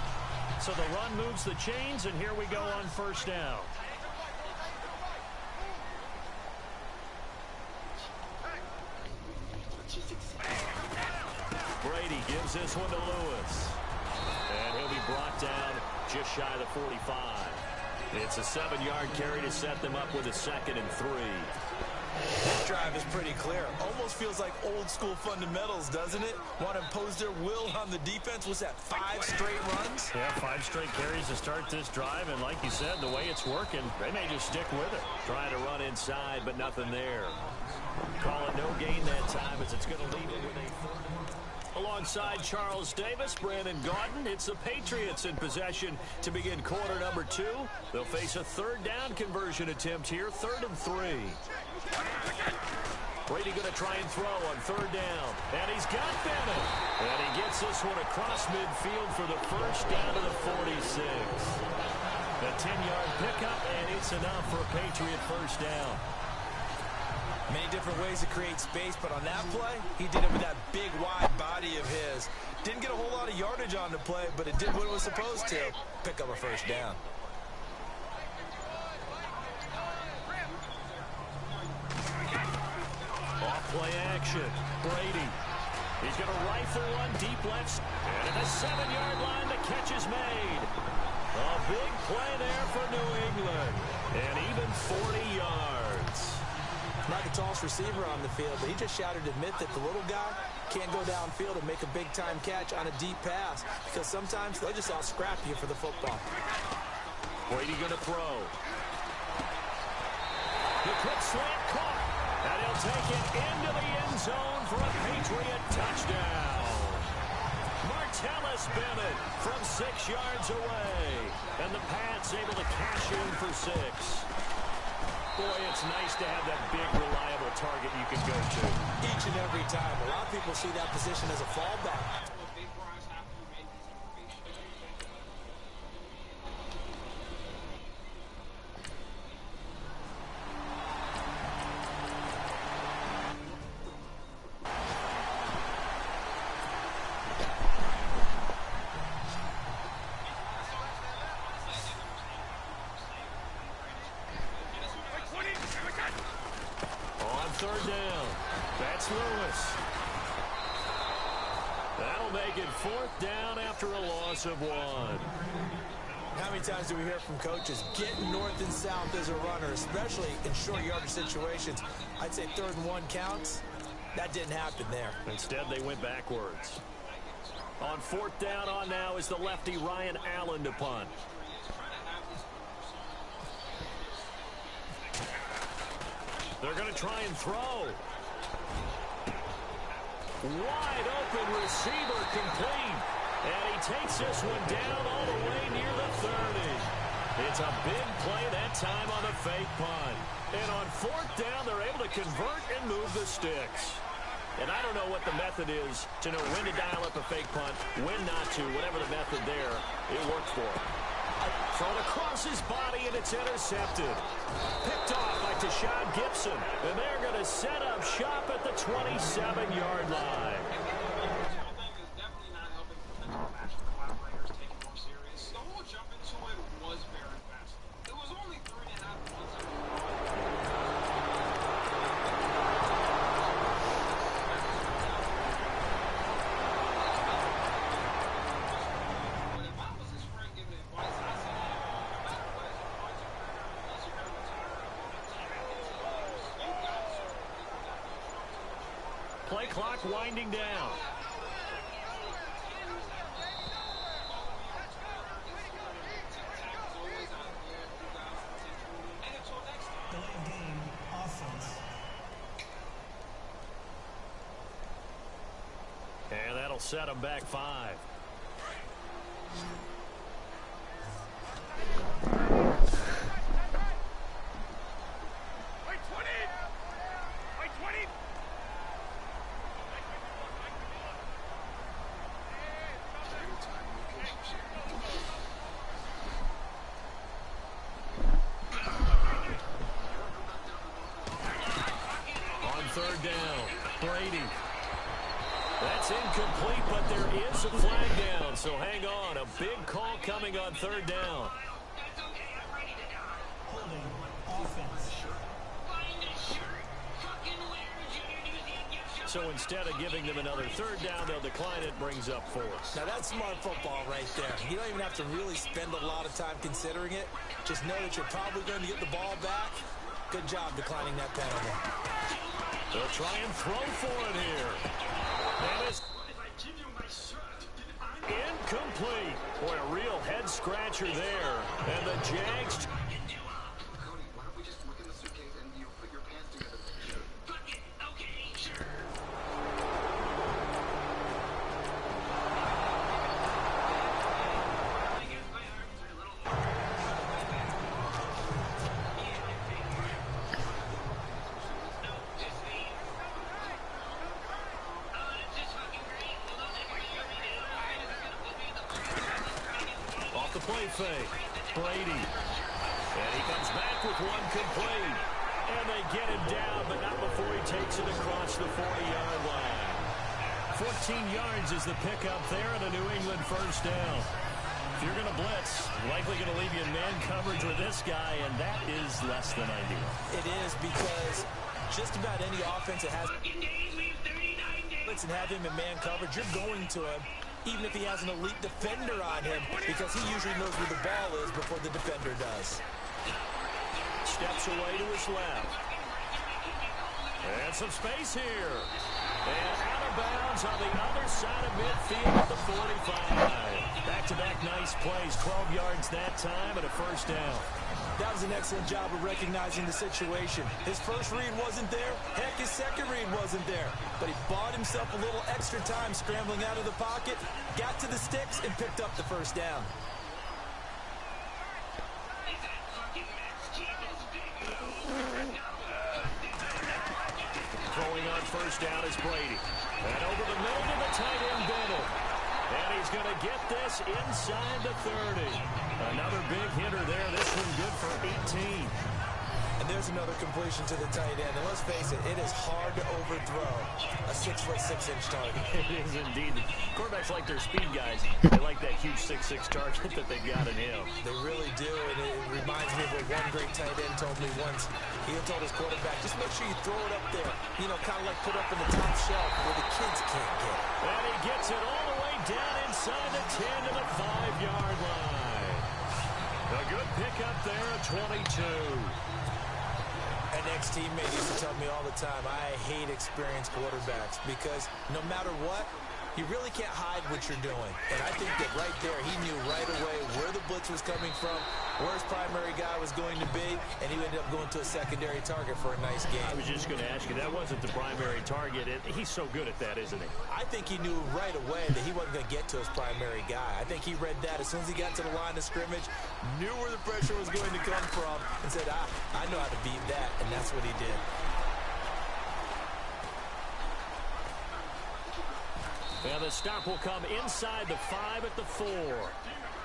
So the run moves the chains, and here we go on first down. Brady gives this one to Lewis. And he'll be brought down just shy of the 45. It's a 7-yard carry to set them up with a 2nd and 3. This drive is pretty clear. Almost feels like old school fundamentals, doesn't it? Want to impose their will on the defense. Was that 5 straight runs? Yeah, 5 straight carries to start this drive. And like you said, the way it's working, they may just stick with it. Trying to run inside, but nothing there. Call it no gain that time as it's going to leave it with a 4. Alongside Charles Davis, Brandon Gaudin, it's the Patriots in possession to begin quarter number 2. They'll face a third down conversion attempt here, 3rd and 3. Brady going to try and throw on third down. And he's got Bennett. And he gets this one across midfield for the first down to the 46. A 10-yard pickup, and it's enough for a Patriot first down. Many different ways to create space, but on that play, he did it with that big, wide body of his. Didn't get a whole lot of yardage on the play, but it did what it was supposed to. Pick up a first down. Off-play action. Brady. He's going to rifle one deep left. And at the 7-yard line, the catch is made. A big play there for New England. And even 40 yards. Not the tallest receiver on the field, but he just shouted to admit that the little guy can't go downfield and make a big-time catch on a deep pass because sometimes they'll just out-scrap you for the football. Brady going to throw. The quick slant caught. And he'll take it into the end zone for a Patriot touchdown. Martellus Bennett from 6 yards away. And the Pats able to cash in for 6. Boy, it's nice to have that big, reliable target you can go to. Each and every time. A lot of people see that position as a fallback. Third down. That's Lewis. That'll make it 4th down after a loss of 1. How many times do we hear from coaches getting north and south as a runner, especially in short yardage situations? I'd say 3rd and 1 counts. That didn't happen there. Instead, they went backwards. On 4th down on now is the lefty Ryan Allen to punt. They're going to try and throw. Wide open receiver complete. And he takes this one down all the way near the 30. It's a big play that time on the fake punt. And on 4th down, they're able to convert and move the sticks. And I don't know what the method is to know when to dial up a fake punt, when not to, whatever the method there, it worked for him. Thrown across his body, and it's intercepted. Picked off by Tashawn Gibson. And they're going to set up shop at the 27-yard line. Play clock winding down. Game offense. And that'll set them back 5. On 3rd down, Brady. That's incomplete, but there is a flag down, so hang on. A big call coming on 3rd down. Holding offense. So instead of giving them another 3rd down, they'll decline it, brings up 4. Now that's smart football right there. You don't even have to really spend a lot of time considering it. Just know that you're probably going to get the ball back. Good job declining that penalty. They'll try and throw for it here. And it's incomplete. Boy, a real head scratcher there. And the Jags. Cody, why don't we just look in the suitcase and you put your pants together? Fuck it. Okay, sure. I guess my arms are a little... No, just me. It's just fucking great. Well, don't everybody already know? This is gonna put me in the Off the play fake. Brady. And he comes back with one complete. And they get him down, but not before he takes it across the 40-yard line. 14 yards is the pickup there, and a New England 1st down. If you're going to blitz, likely going to leave you in man coverage with this guy, and that is less than ideal. It is, because just about any offense that has blitz and have him in man coverage, you're going to him, even if he has an elite defender on him, because he usually knows where the ball is before the defender does. Steps away to his left. And some space here. And out of bounds on the other side of midfield at the 45. Back-to-back nice plays. 12 yards that time and a 1st down. That was an excellent job of recognizing the situation. His first read wasn't there. Heck, his second read wasn't there. But he bought himself a little extra time scrambling out of the pocket, got to the sticks, and picked up the 1st down. Throwing on 1st down is Brady. And over the middle to the tight end, Bennett. And he's going to get this inside the 30. Another big hitter there. This one good for 18. And there's another completion to the tight end. And let's face it, it is hard to overthrow a 6'6" target. It is indeed. Quarterbacks like their speed guys. They like that huge 6'6" target that they got in him. They really do. And it reminds me of what one great tight end told me once. He told his quarterback, just make sure you throw it up there. You know, kind of like put up in the top shelf where the kids can't get it. And he gets it all the way down inside the 10 to the 5-yard line. A good pickup there at 22. An ex-teammate used to tell me all the time, I hate experienced quarterbacks because no matter what, You really can't hide what you're doing. And I think that right there, he knew right away where the blitz was coming from, where his primary guy was going to be, and he ended up going to a secondary target for a nice game. I was just going to ask you, that wasn't the primary target. He's so good at that, isn't he? I think he knew right away that he wasn't going to get to his primary guy. I think he read that as soon as he got to the line of scrimmage, knew where the pressure was going to come from, and said, I know how to beat that, and that's what he did. And the stop will come inside the 5 at the 4.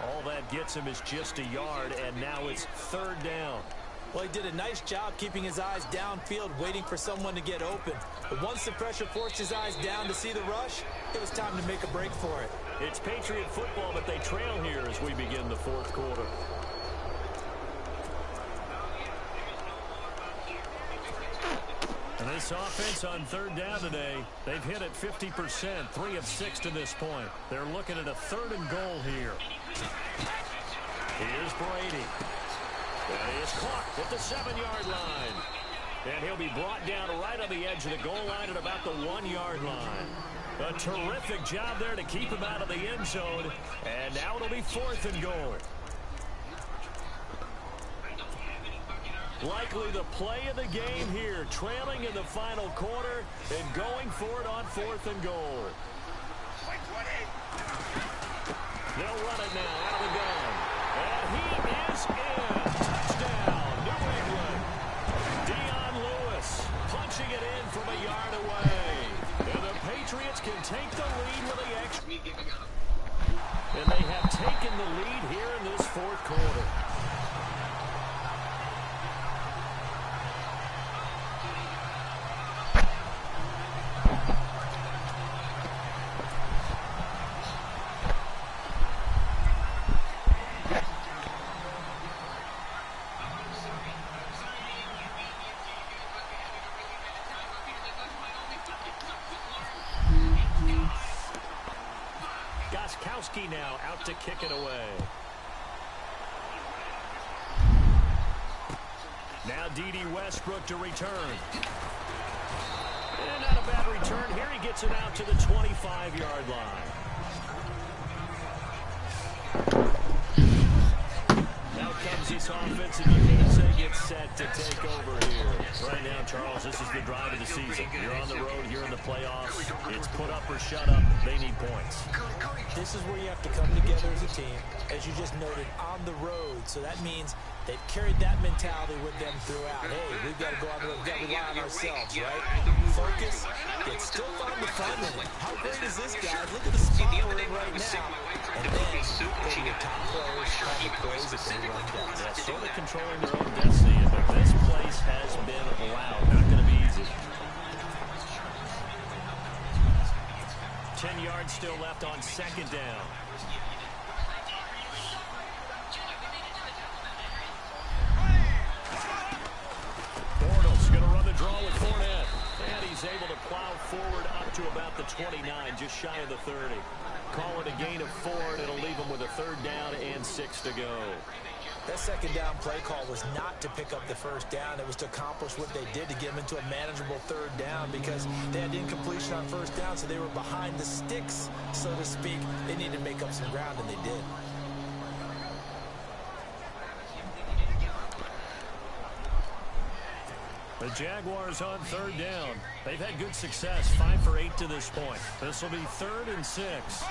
All that gets him is just a yard, and now it's 3rd down. Well, he did a nice job keeping his eyes downfield, waiting for someone to get open. But once the pressure forced his eyes down to see the rush, it was time to make a break for it. It's Patriot football, but they trail here as we begin the 4th quarter. And this offense on 3rd down today, they've hit it 50%, 3 of 6 to this point. They're looking at a 3rd and goal here. Here's Brady. And he is caught at the 7-yard line. And he'll be brought down right on the edge of the goal line at about the 1-yard line. A terrific job there to keep him out of the end zone. And now it'll be 4th and goal. Likely the play of the game here, trailing in the final quarter and going for it on 4th and goal. They'll run it now out of the gun. And he is in. Touchdown, New England. Dion Lewis punching it in from a yard away. And the Patriots can take the lead with the extra. And they have taken the lead here in this 4th quarter. Now out to kick it away. Now D.D. Westbrook to return. And not a bad return. Here he gets it out to the 25-yard line. Now comes this offensive unit as they get set to take over here. Right now, Charles, this is the drive of the season. You're on the road here in the playoffs. It's put up or shut up. They need points. This is where you have to come together as a team, as you just noted, on the road. So that means they've carried that mentality with them throughout. Hey, we've got to go on the road. We've got to rely on ourselves, right? Focus. Yet still find the fun in it. How great is this, guys? Look at the spot we're in right now. And then go to your top players, all the plays that they run down. Yeah, sort of controlling their own destiny. But this place has been loud. Not going to be easy. 10 yards still left on 2nd down. Bortles going to run the draw with Fournette. And he's able to plow forward up to about the 29, just shy of the 30. Call it a gain of 4, and it'll leave him with a 3rd down and 6 to go. That 2nd down play call was not to pick up the 1st down. It was to accomplish what they did, to get them into a manageable 3rd down, because they had incompletion on 1st down, so they were behind the sticks, so to speak. They needed to make up some ground, and they did. The Jaguars on 3rd down. They've had good success, 5 for 8 to this point. This will be 3rd and 6.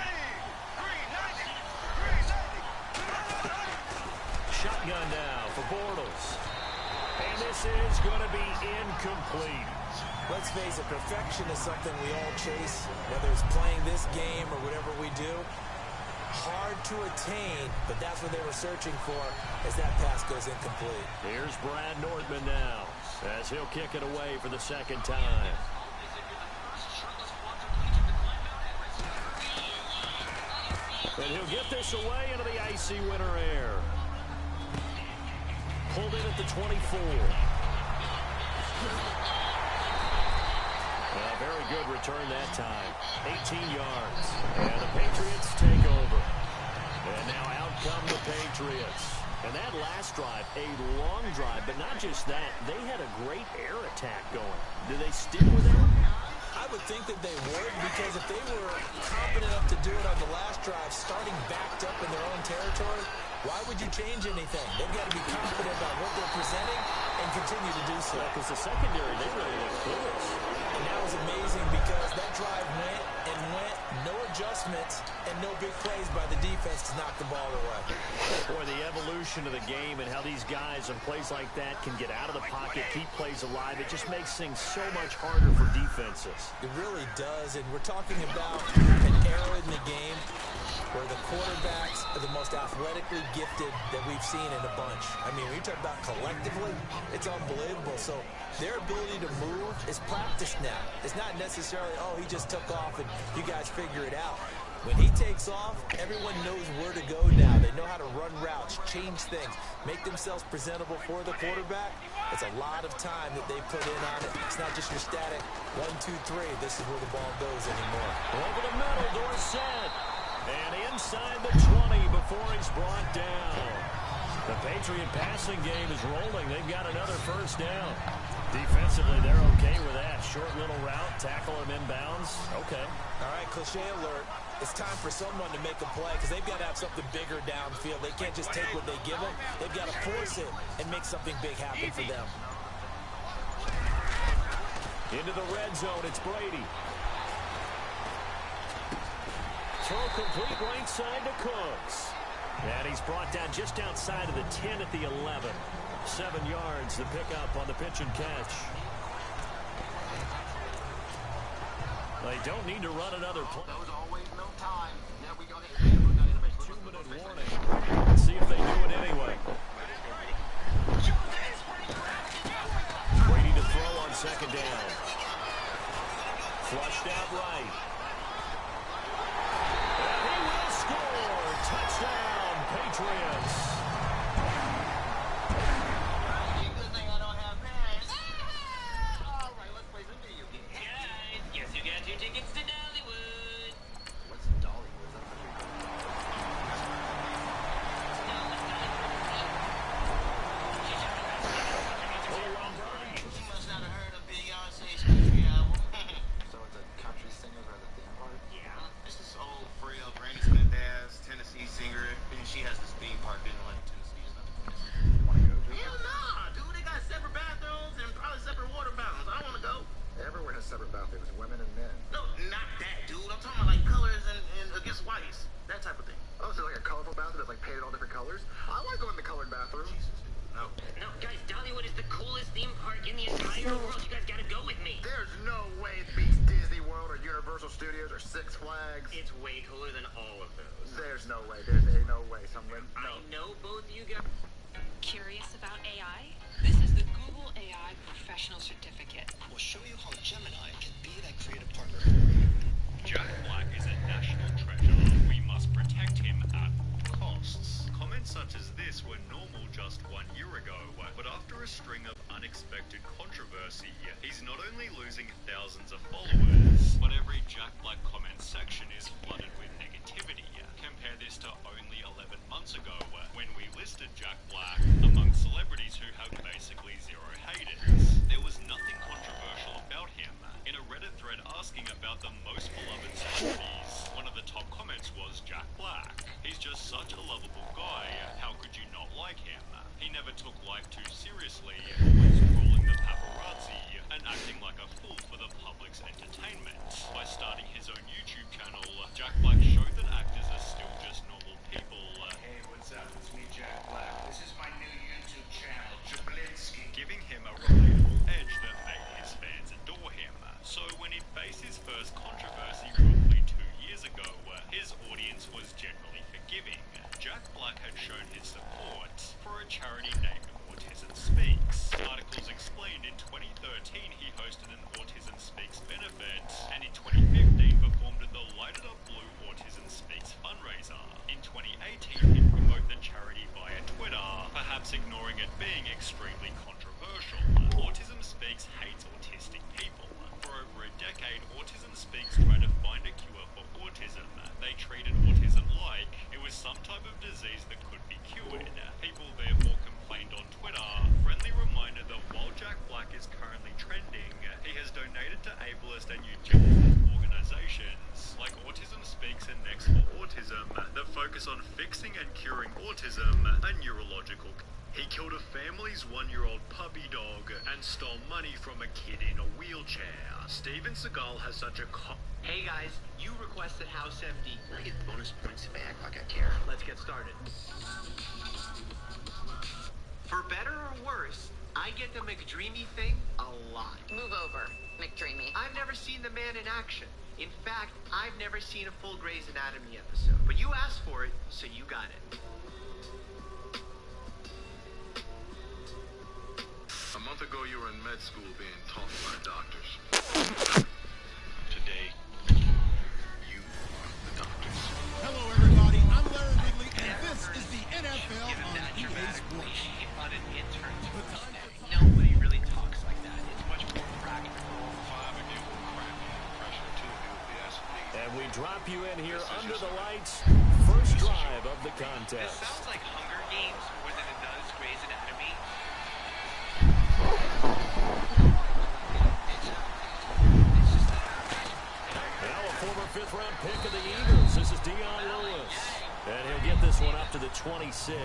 Shotgun now for Bortles. And this is going to be incomplete. Let's face it, perfection is something we all chase, whether it's playing this game or whatever we do. Hard to attain, but that's what they were searching for as that pass goes incomplete. Here's Brad Nordman now, as he'll kick it away for the 2nd time. And he'll get this away into the icy winter air. Pulled in at the 24. A very good return that time. 18 yards. And the Patriots take over. And now out come the Patriots. And that last drive, a long drive, but not just that. They had a great air attack going. Do they stick with it? I would think think that they would, because if they were confident enough to do it on the last drive, starting backed up in their own territory, why would you change anything? They've got to be confident about what they're presenting and continue to do so. Because the secondary, they really look clueless. And that was amazing because that drive went, no adjustments, and no big plays by the defense to knock the ball away. Boy, the evolution of the game and how these guys on plays like that can get out of the pocket, keep plays alive, it just makes things so much harder for defenses. It really does, and we're talking about an era in the game where the quarterbacks are the most athletically gifted that we've seen in a bunch. I mean, when you talk about collectively, it's unbelievable. So their ability to move is practiced now. It's not necessarily, oh, he just took off and you guys figure it out. When he takes off, everyone knows where to go now. They know how to run routes, change things, make themselves presentable for the quarterback. It's a lot of time that they put in on it. It's not just your static 1, 2, 3. This is where the ball goes anymore. Over the middle, Dorsett. And inside the 20 before he's brought down. The Patriot passing game is rolling. They've got another first down. Defensively, they're okay with that. Short little route, tackle him inbounds. Okay. All right, cliche alert. It's time for someone to make a play because they've got to have something bigger downfield. They can't just take what they give them. They've got to force it and make something big happen for them. Into the red zone, it's Brady. Throw complete right side to Cooks. And he's brought down just outside of the 10 at the 11. 7 yards to pick up on the pitch and catch. They don't need to run another play. There's always no time. Now we go ahead and 2-minute warning. Let's see if they do it anyway. Brady to throw on second down. Flushed out right. And he will score. Touchdown, Patriots. Good thing I don't have parents. All right, let's play some video games. Guys, guess who got 2 tickets to Dollywood? What's Dollywood? You must not have heard of Beyonce's country album. So it's a country singer or the theme park? Yeah, it's this old frail Granny Smith ass Tennessee singer, and she has this theme park in like Tennessee or something. You want to go to it? Hell nah, dude. They got separate bathrooms and probably separate water fountains. I want to go. Everywhere has separate bathrooms, women and men. No, not that, dude. I'm talking about like colors and against whites. That type of thing. Oh, so like a colorful bathroom that's like painted all different colors? I want to go in the colored bathroom. No. No, guys, Dollywood is the coolest theme park in the entire world. You guys gotta go with me. There's no way it beats Disney World or Universal Studios or Six Flags. It's way cooler than all of those. There's no way. There's no way. Someone. I No. know both you guys. Curious about AI? This is the Google AI Professional Certificate. We'll show you how Gemini can be that creative partner. Jack Black is a national treasure. We must protect him at all costs. Comments such as this were normal just 1 year ago, but after a string of unexpected controversy, he's not only losing thousands of followers, but every Jack Black comment section is flooded with negativity. Compare this to only 11 months ago, when we listed Jack Black among celebrities who have basically zero haters. There was nothing controversial about him. In a Reddit thread asking about the most beloved celebrities, one of the top comments was Jack Black. He's just such a lovable guy. How could you not like him? He never took life too seriously, always trolling the paparazzi and acting like a fool for the public's entertainment. By starting his own YouTube channel, Jack Black showed that actors are still just normal people. Hey, what's up? It's me, Jack Black. This is my new YouTube channel, Jablinski. Giving him a relatable edge that made his fans adore him. So when he faced his first controversy roughly 2 years ago, his audience was generally forgiving. Jack Black had shown his support for a charity named Autism Speaks. Articles explained in 2013 he hosted an Autism Speaks benefit, and in 2015 performed at the Lighted Up Blue Autism Speaks fundraiser. In 2018 he promoted the charity via Twitter, perhaps ignoring it being extremely controversial. Autism Speaks hates autistic people. For over a decade, Autism Speaks tried to find a cure for autism. They treated autism like it was some type of disease that could be cured. People therefore complained on Twitter. Friendly reminder that while Jack Black is currently trending, he has donated to ableist and eugenics Next for Autism that focus on fixing and curing autism and neurological. He killed a family's 1-year-old puppy dog and stole money from a kid in a wheelchair. Steven Seagal has such a Hey guys, you requested House empty. I get bonus points if I act like I care. Let's get started. For better or worse, I get the McDreamy thing a lot. Move over, McDreamy. I've never seen the man in action. In fact, I've never seen a full Grey's Anatomy episode. But you asked for it, so you got it. A month ago, you were in med school being taught by doctors. Today, you are the doctors. Hello, everybody. I'm Larry Ridley, and this is the NFL on EA Sports. Nobody really talks like that. It's much more practical. 5 of you will cram in pressure, 2 of you will be S&D. And we drop you in here under the lights. First drive of the This contest. sounds like Hunger Games more than it does Grey's Anatomy. Now a former 5th-round pick of the Eagles. This is Dion Lewis. And he'll get this one up to the 26.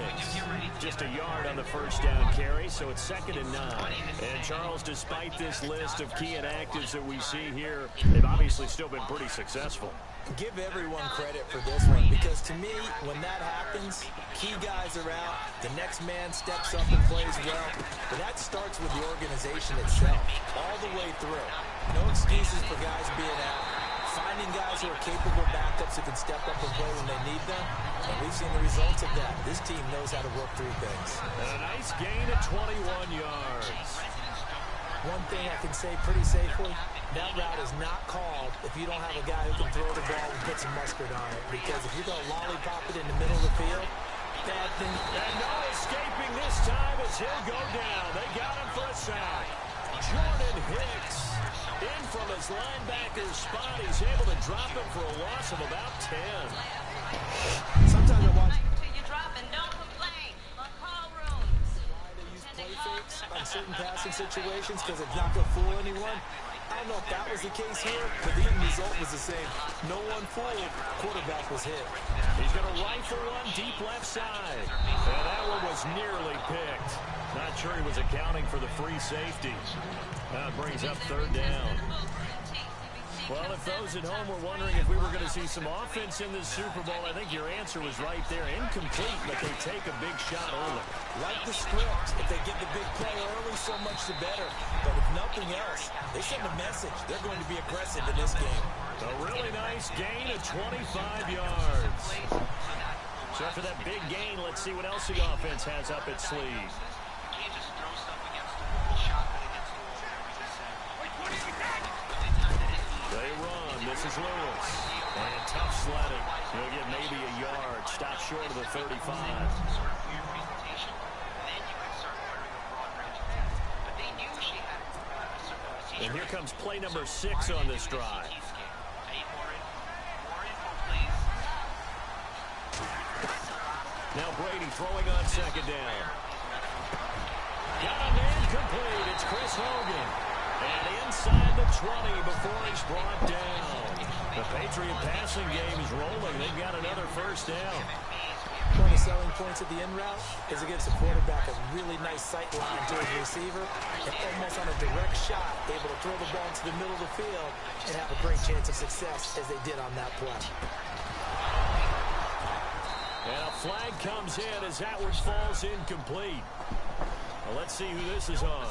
Just a yard on the first down carry, so it's 2nd and 9. And Charles, despite this list of key inactives that we see here, they've obviously still been pretty successful. Give everyone credit for this one, because to me, when that happens, key guys are out, the next man steps up and plays well, but that starts with the organization itself, all the way through. No excuses for guys being out. Finding guys who are capable backups who can step up and play when they need them, and we've seen the results of that. This team knows how to work through things. And a nice gain of 21 yards. One thing I can say pretty safely, that route is not called if you don't have a guy who can throw the ball and put some mustard on it. Because if you're going to lollipop it in the middle of the field, bad thing. And no escaping this time as he'll go down. They got him for a sack. Jordan Hicks in from his linebacker's spot. He's able to drop him for a loss of about 10. Sometimes I watch You drop and don't complain. Call rooms. they use play fakes on certain passing situations because it's not going to fool anyone. I don't know if that was the case here, but the end result was the same. No one fooled. Quarterback was hit. He's going to rifle one deep left side. And that one was nearly picked. Not sure he was accounting for the free safety. That brings up 3rd down. Well, if those at home were wondering if we were going to see some offense in this Super Bowl, I think your answer was right there. Incomplete, but they take a big shot early. Like the script, if they get the big play early, so much the better. But if nothing else, they send a message. They're going to be aggressive in this game. A really nice gain of 25 yards. So after that big gain, let's see what else the offense has up its sleeve. You can't just throw stuff against the shot put against the wall, whatever he said. They run. This is Lewis. And tough sledding. He'll get maybe a yard. Stop short of the 35. Sort of weird presentation. Then you can start wearing a broad range of things. But they knew she had a certain And here comes play number 6 on this drive. Now Brady throwing on 2nd down. Got a man complete. It's Chris Hogan. And inside the 20 before he's brought down. The Patriot passing game is rolling. They've got another first down. One of the selling points of the in route is it gives the quarterback a really nice sight line to his receiver and almost on a direct shot, able to throw the ball into the middle of the field and have a great chance of success as they did on that play. And a flag comes in as Atwood falls incomplete. Well, let's see who this is on.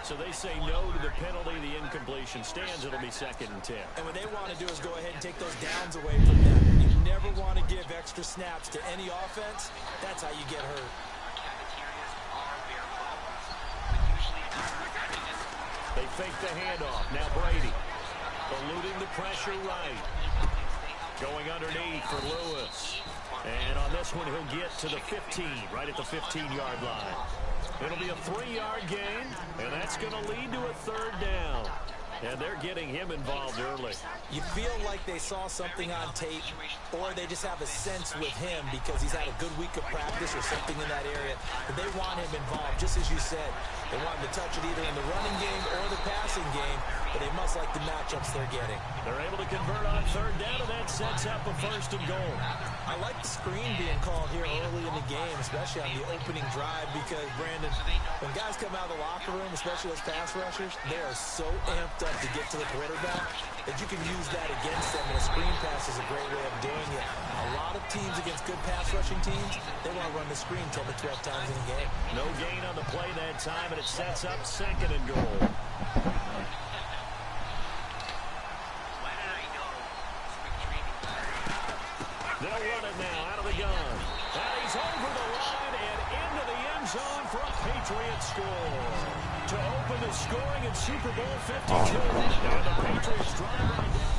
So they say no to the penalty. The incompletion stands. It'll be 2nd and 10. And what they want to do is go ahead and take those downs away from them. You never want to give extra snaps to any offense. That's how you get hurt. They fake the handoff. Now Brady eluding the pressure right. Going underneath for Lewis. And on this one, he'll get to the 15, right at the 15-yard line. It'll be a 3-yard gain, and that's going to lead to a 3rd down. And they're getting him involved early. You feel like they saw something on tape, or they just have a sense with him because he's had a good week of practice or something in that area. But they want him involved, just as you said. They want him to touch it either in the running game or the passing game, but they must like the matchups they're getting. They're able to convert on third down, and that sets up a 1st and goal. I like the screen being called here early in the game, especially on the opening drive, because, Brandon, when guys come out of the locker room, especially those pass rushers, they are so amped up to get to the quarterback that you can use that against them, and a screen pass is a great way of doing it. A lot of teams against good pass rushing teams, they want to run the screen 10 to 12 times in a game. No gain on the play that time, and it sets up 2nd and goal. They'll run it now out of the gun. And he's over the line and into the end zone for a Patriots score. To open the scoring in Super Bowl 52. And the Patriots drive right down.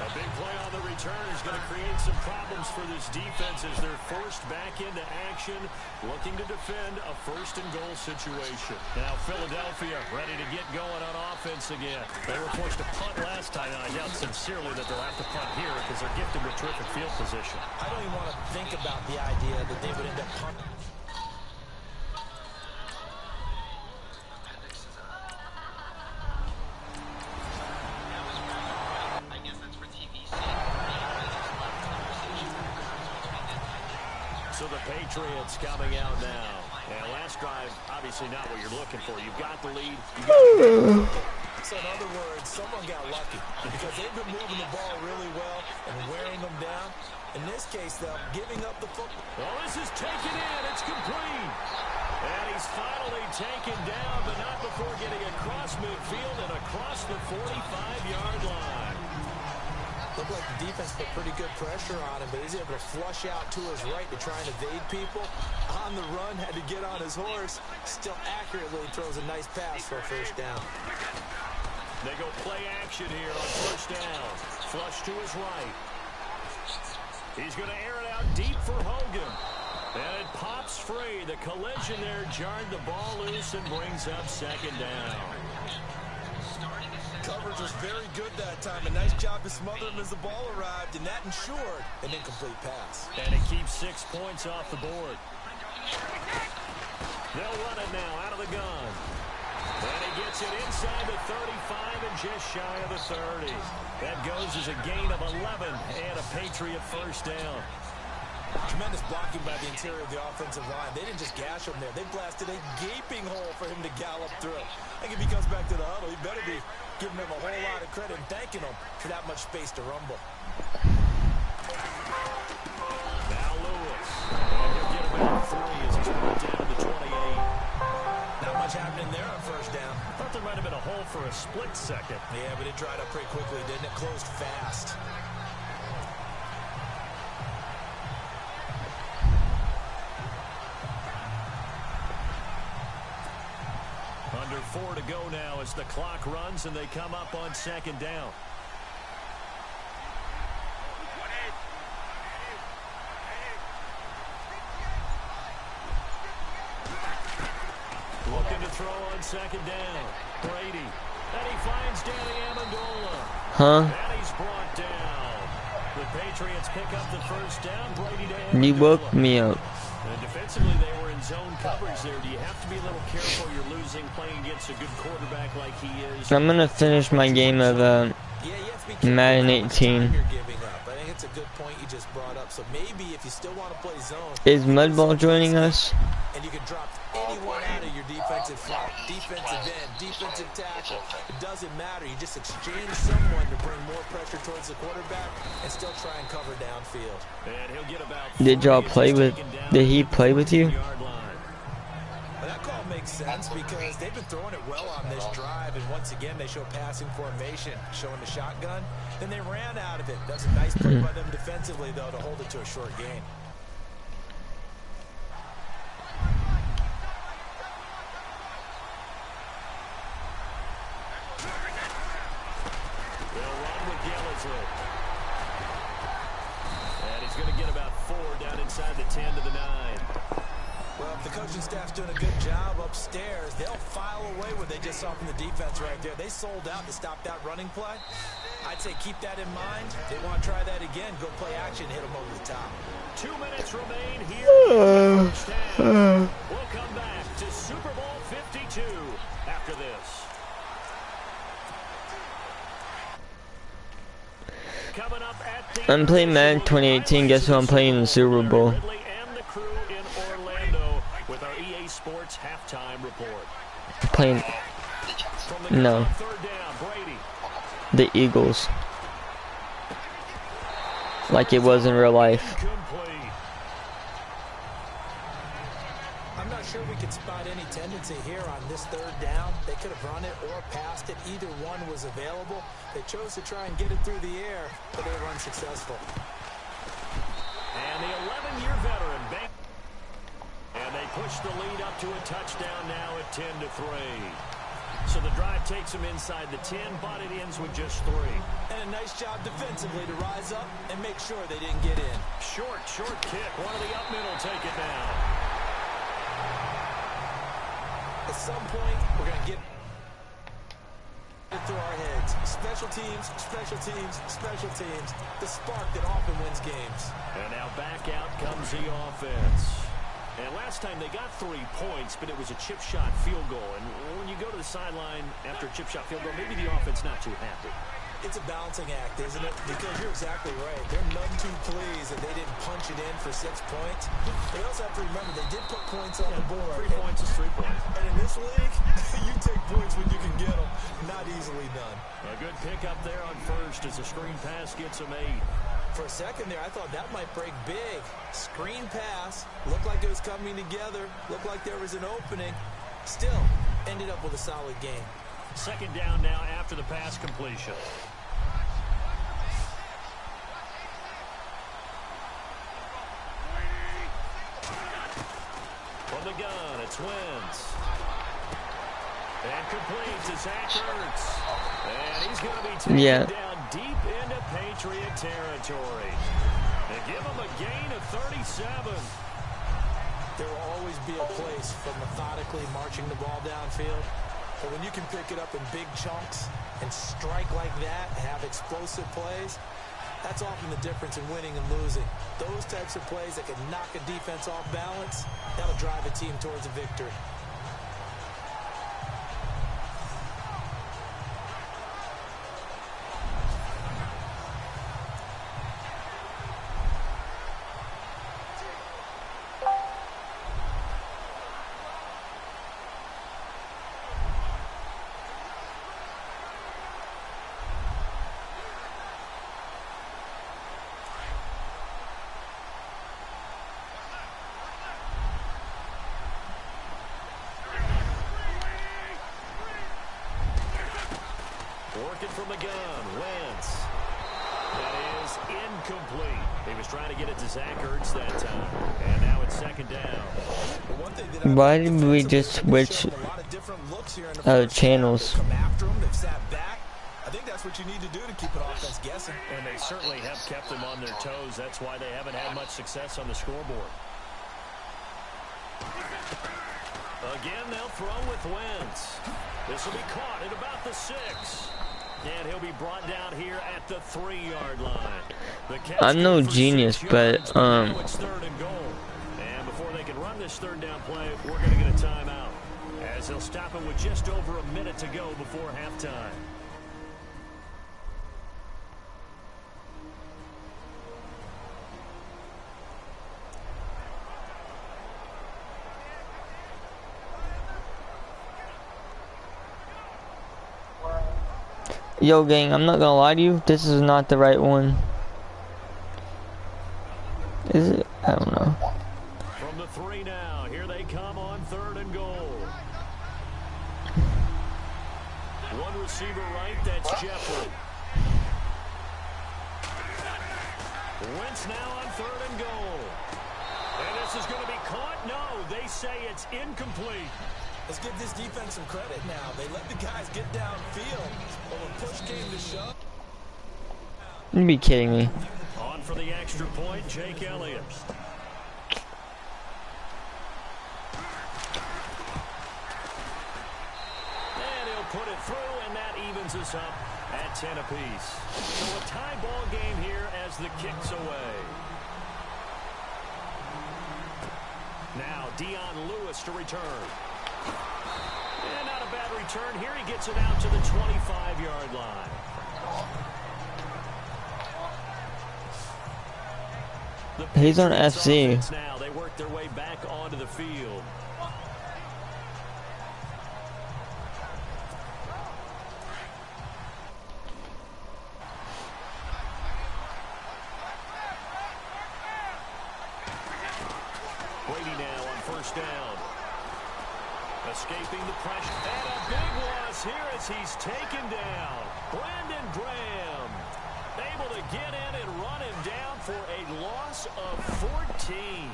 A big play on the return is going to create some problems for this defense as they're forced back into action, looking to defend a 1st and goal situation. Now Philadelphia ready to get going on offense again. They were forced to punt last time, and I doubt sincerely that they'll have to punt here because they're gifted with terrific field position. I don't even want to think about the idea that they would end up punting. So the Patriots coming out now. And last drive, obviously not what you're looking for. You've got the lead. So in other words, someone got lucky because they've been moving the ball really well and wearing them down. In this case, though, giving up the football. Well, this is taken in. It's complete. And he's finally taken down, but not before getting across midfield and across the 45-yard line. Looked like the defense put pretty good pressure on him, but he's able to flush out to his right to try and evade people. On the run, had to get on his horse. Still accurately throws a nice pass for a 1st down. They go play action here on 1st down. Flush to his right. He's going to air it out deep for Hogan. And it pops free. The collision there jarred the ball loose and brings up 2nd down. Coverage was very good that time. A nice job to smother him as the ball arrived, and that ensured an incomplete pass. And it keeps 6 points off the board. They'll run it now out of the gun. And he gets it inside the 35 and just shy of the 30. That goes as a gain of 11 and a Patriot 1st down. Tremendous blocking by the interior of the offensive line. They didn't just gash him there. They blasted a gaping hole for him to gallop through. I think if he comes back to the huddle, he better be giving him a whole lot of credit and thanking him for that much space to rumble. Now Lewis. And he'll get about 3 as he's brought down to 28. Not much happening there on 1st down. I thought there might have been a hole for a split second. Yeah, but it dried up pretty quickly, didn't it? Closed fast. Under 4 to go now as the clock runs and they come up on 2nd down. Looking to throw on 2nd down. Brady. And he finds Danny Amendola. And he's brought down. The Patriots pick up the 1st down. Brady to Amendola. You woke me up. And defensively, they were in zone coverage there. Do you have to be a little careful? You're losing playing against a good quarterback like he is. I'm gonna finish my game of Madden 18. I think it's a good point you just brought up. So maybe if you still want to play zone, Is Mudball joining us? and you can drop anyone out of your defensive front, defensive end, defensive tackle. It doesn't matter. You just exchange someone to bring more pressure towards the quarterback and still try and cover downfield. And he'll get about Did y'all play with? Did he play with you? But that call makes sense because they've been throwing it well on this drive, and once again they show passing formation, showing the shotgun. Then they ran out of it. That's a nice play by them defensively, though, to hold it to a short gain. And he's going to get about 4 down inside the 10 to the 9. Well, if the coaching staff's doing a good job upstairs, they'll file away what they just saw from the defense right there. They sold out to stop that running play. I'd say keep that in mind. If they want to try that again, go play action, hit them over the top. 2 minutes remain here in the first half. We'll come back to Super Bowl 52 after this. Coming up at the I'm playing Madden 2018. Guess who I'm playing in the Super Bowl? With our EA Sports halftime report. Playing. No. The Eagles. Like it was in real life. I'm not sure we could spot any tendency here on this third down. They could have run it or passed it. Either one was available. They chose to try and get it through the air, but they were unsuccessful. And the 11-year veteran bank. And they push the lead up to a touchdown now at 10-3. So the drive takes them inside the 10, but it ends with just 3. And a nice job defensively to rise up and make sure they didn't get in. Short kick. One of the up middle take it down. At some point, we're going to get it through our heads. Special teams, special teams, special teams. The spark that often wins games. And now back out comes the offense. And last time they got 3 points, but it was a chip shot field goal. And when you go to the sideline after a chip shot field goal, maybe the offense not too happy. It's a balancing act, isn't it? Because you're exactly right. They're none too pleased that they didn't punch it in for 6 points. They also have to remember they did put points on the board. 3 points is 3 points. And in this league, you take points when you can get them. Not easily done. A good pickup there on first as a screen pass gets them 8. For a second there, I thought that might break big. Screen pass. Looked like it was coming together. Looked like there was an opening. Still, ended up with a solid game. Second down now after the pass completion. From the gun, it's Wentz. And complete to Zach Ertz. And he's going to be taken down deep into Patriot territory. They give him a gain of 37. There will always be a place for methodically marching the ball downfield. But when you can pick it up in big chunks and strike like that and have explosive plays, that's often the difference in winning and losing. Those types of plays that can knock a defense off balance, that'll drive a team towards a victory. Working from the gun, Wentz. That is incomplete. He was trying to get it to Zach Ertz that time. And now it's second down. Why did we just switch channels? I think that's what you need to do to keep an offense guessing. And they certainly have kept them on their toes. That's why they haven't had much success on the scoreboard. Again, they'll throw with Wentz. This will be caught at about the 6. And he'll be brought down here at the 3-yard line. I'm no genius, but it's third and goal. And before they can run this third down play, we're going to get a timeout. As they'll stop him with just over a minute to go before halftime. Yo, gang, I'm not gonna lie to you. This is not the right one. Is it? I don't know. From the 3 now, here they come on third and goal. One receiver right, that's Jeffrey. Wentz now on third and goal. And this is going to be caught? No, they say it's incomplete. Let's give this defense some credit now. They let the guys get downfield, but when push came to shove. You'd be kidding me. On down for the extra point, Jake Elliott. And he'll put it through, and that evens us up at 10 apiece. So a tie ball game here as the kick's away. Now Dion Lewis to return. And not a bad return here. He gets it out to the 25-yard line. He's on FC. Now they work their way back onto the field. Brady now on first down. Escaping the pressure. And a big loss here as he's taken down. Brandon Graham able to get in and run him down for a loss of 14.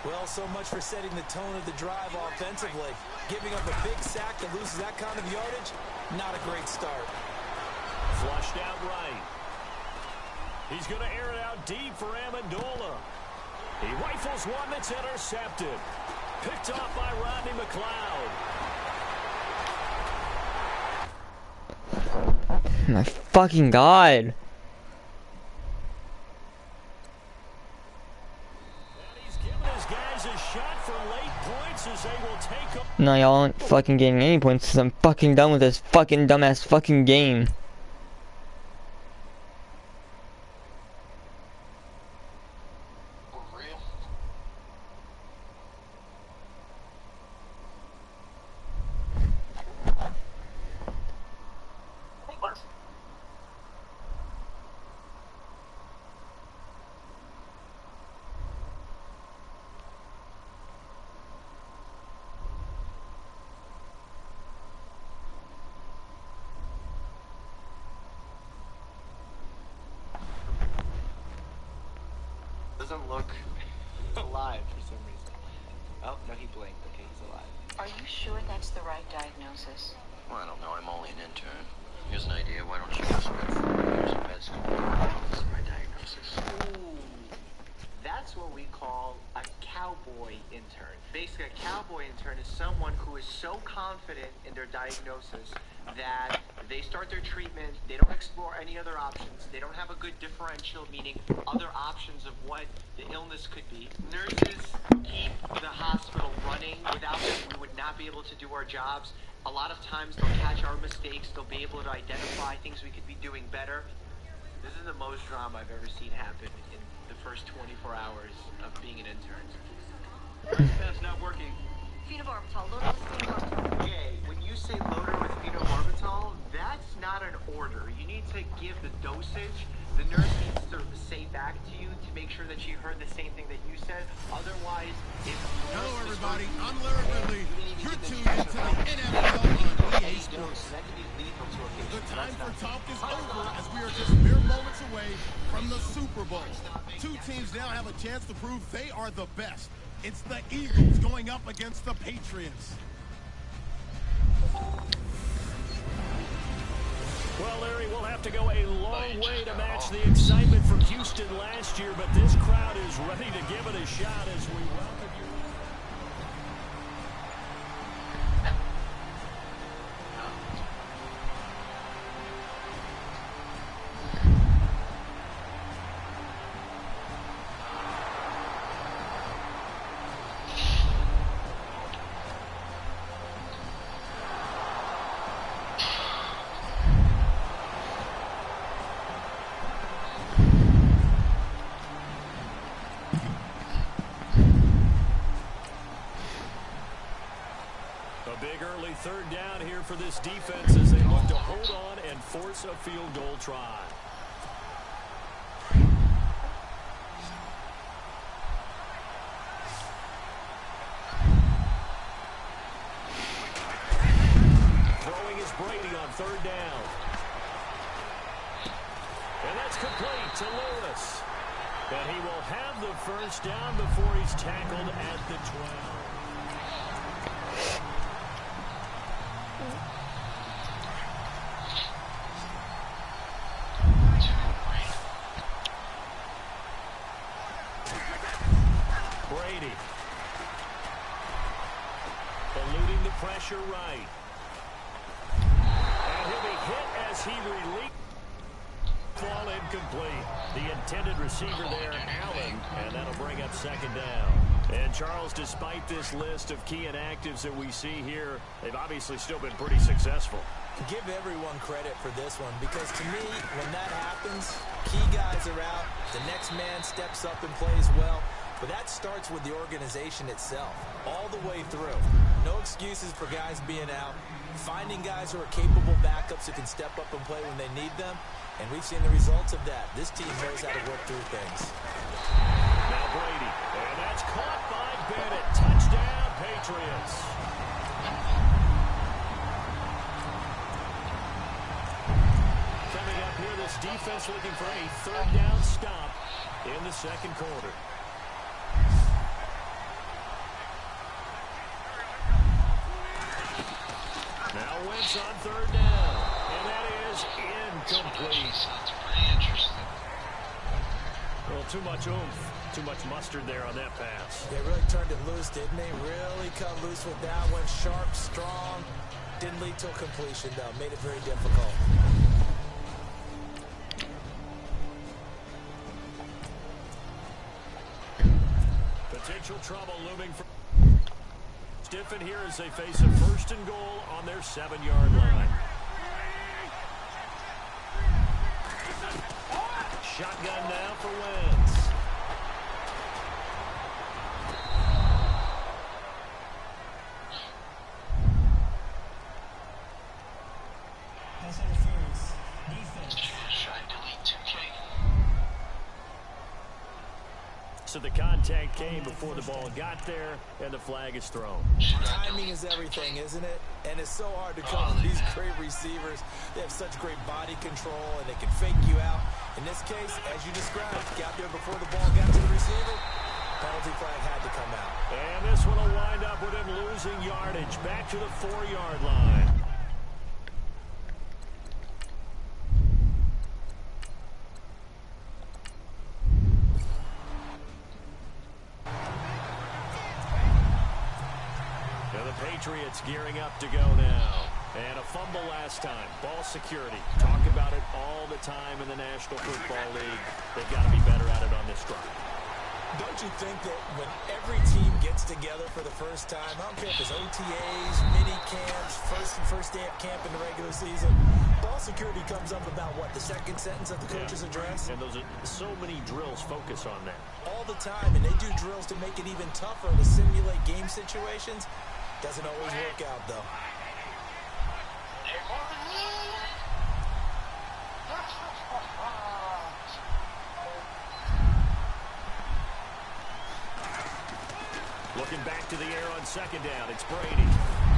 Well, so much for setting the tone of the drive offensively. Giving up a big sack that loses that kind of yardage, not a great start. Flushed out right. He's going to air it out deep for Amendola. He rifles one that's intercepted. Picked off by Rodney McLeod. My fucking God. No, y'all aren't fucking getting any points because I'm fucking done with this fucking dumbass fucking game. Doesn't look alive for some reason. Oh, no, he blinked. Okay, he's alive. Are you sure that's the right diagnosis? Well, I don't know. I'm only an intern. Here's an idea. Why don't you go spend 4 years in med school? That's my diagnosis. Ooh, that's what we call a cowboy intern. Basically, a cowboy intern is someone who is so confident in their diagnosis that they start their treatment, they don't explore any other options, they don't have a good differential, meaning other options of what the illness could be. Nurses keep the hospital running. Without them, we would not be able to do our jobs. A lot of times they'll catch our mistakes, they'll be able to identify things we could be doing better. This is the most drama I've ever seen happen in the first 24 hours of being an intern. That's not working. Phenobarbital, loaded with phenobarbital. Okay, when you say loader with phenobarbital, that's not an order. You need to give the dosage. The nurse needs to say back to you to make sure that she heard the same thing that you said. Otherwise, if... Hello, everybody. I'm Larry Ridley. You're tuned into the NFL on EA Sports. The time for talk is over as we are just mere moments away from the Super Bowl. Two teams now have a chance to prove they are the best. It's the Eagles going up against the Patriots. Well, Larry, we'll have to go a long way to match the excitement from Houston last year, but this crowd is ready to give it a shot as we welcome you. Third down here for this defense as they look to hold on and force a field goal try. Throwing is Brady on third down. And that's complete to Lewis. And he will have the first down before he's tackled at the 12. Brady. Eluding the pressure right. And he'll be hit as he released. Ball incomplete. The intended receiver there, Allen, and that'll bring up second down. And Charles, despite this list of key inactives that we see here, they've obviously still been pretty successful. Give everyone credit for this one, because to me, when that happens, key guys are out, the next man steps up and plays well, but that starts with the organization itself, all the way through. No excuses for guys being out, finding guys who are capable backups who can step up and play when they need them, and we've seen the results of that. This team knows how to work through things. Now Brady, and that's caught by Bennett. Touchdown, Patriots. Coming up here, this defense looking for a third down stop in the second quarter. Now Wentz on third down, and that is incomplete. Sounds pretty interesting. Well, too much oomph, too much mustard there on that pass. They really turned it loose, didn't they? Really cut loose with that one. Sharp, strong. Didn't lead to a completion, though. Made it very difficult. Potential trouble looming for Stiffen here as they face a first and goal on their 7-yard line. Shotgun now for Wentz. Pass interference. Defense. Should I delete 2K? So the contact came before the ball got there, and the flag is thrown. Timing is everything, isn't it? And it's so hard to cover these great receivers. They have such great body control, and they can fake you out. In this case, as you described, got there before the ball got to the receiver. Penalty flag had to come out. And this one will wind up with him losing yardage back to the 4-yard line. Patriots gearing up to go now. And a fumble last time. Ball security. Talk about it all the time in the National Football League. They've got to be better at it on this drive. Don't you think that when every team gets together for the first time, I don't care if it's OTAs, mini camps, first day of camp in the regular season, ball security comes up about what, the second sentence of the coach's address? And those are so many drills focus on that. All the time, and they do drills to make it even tougher to simulate game situations. Doesn't always work out, though. Looking back to the air on second down, it's Brady.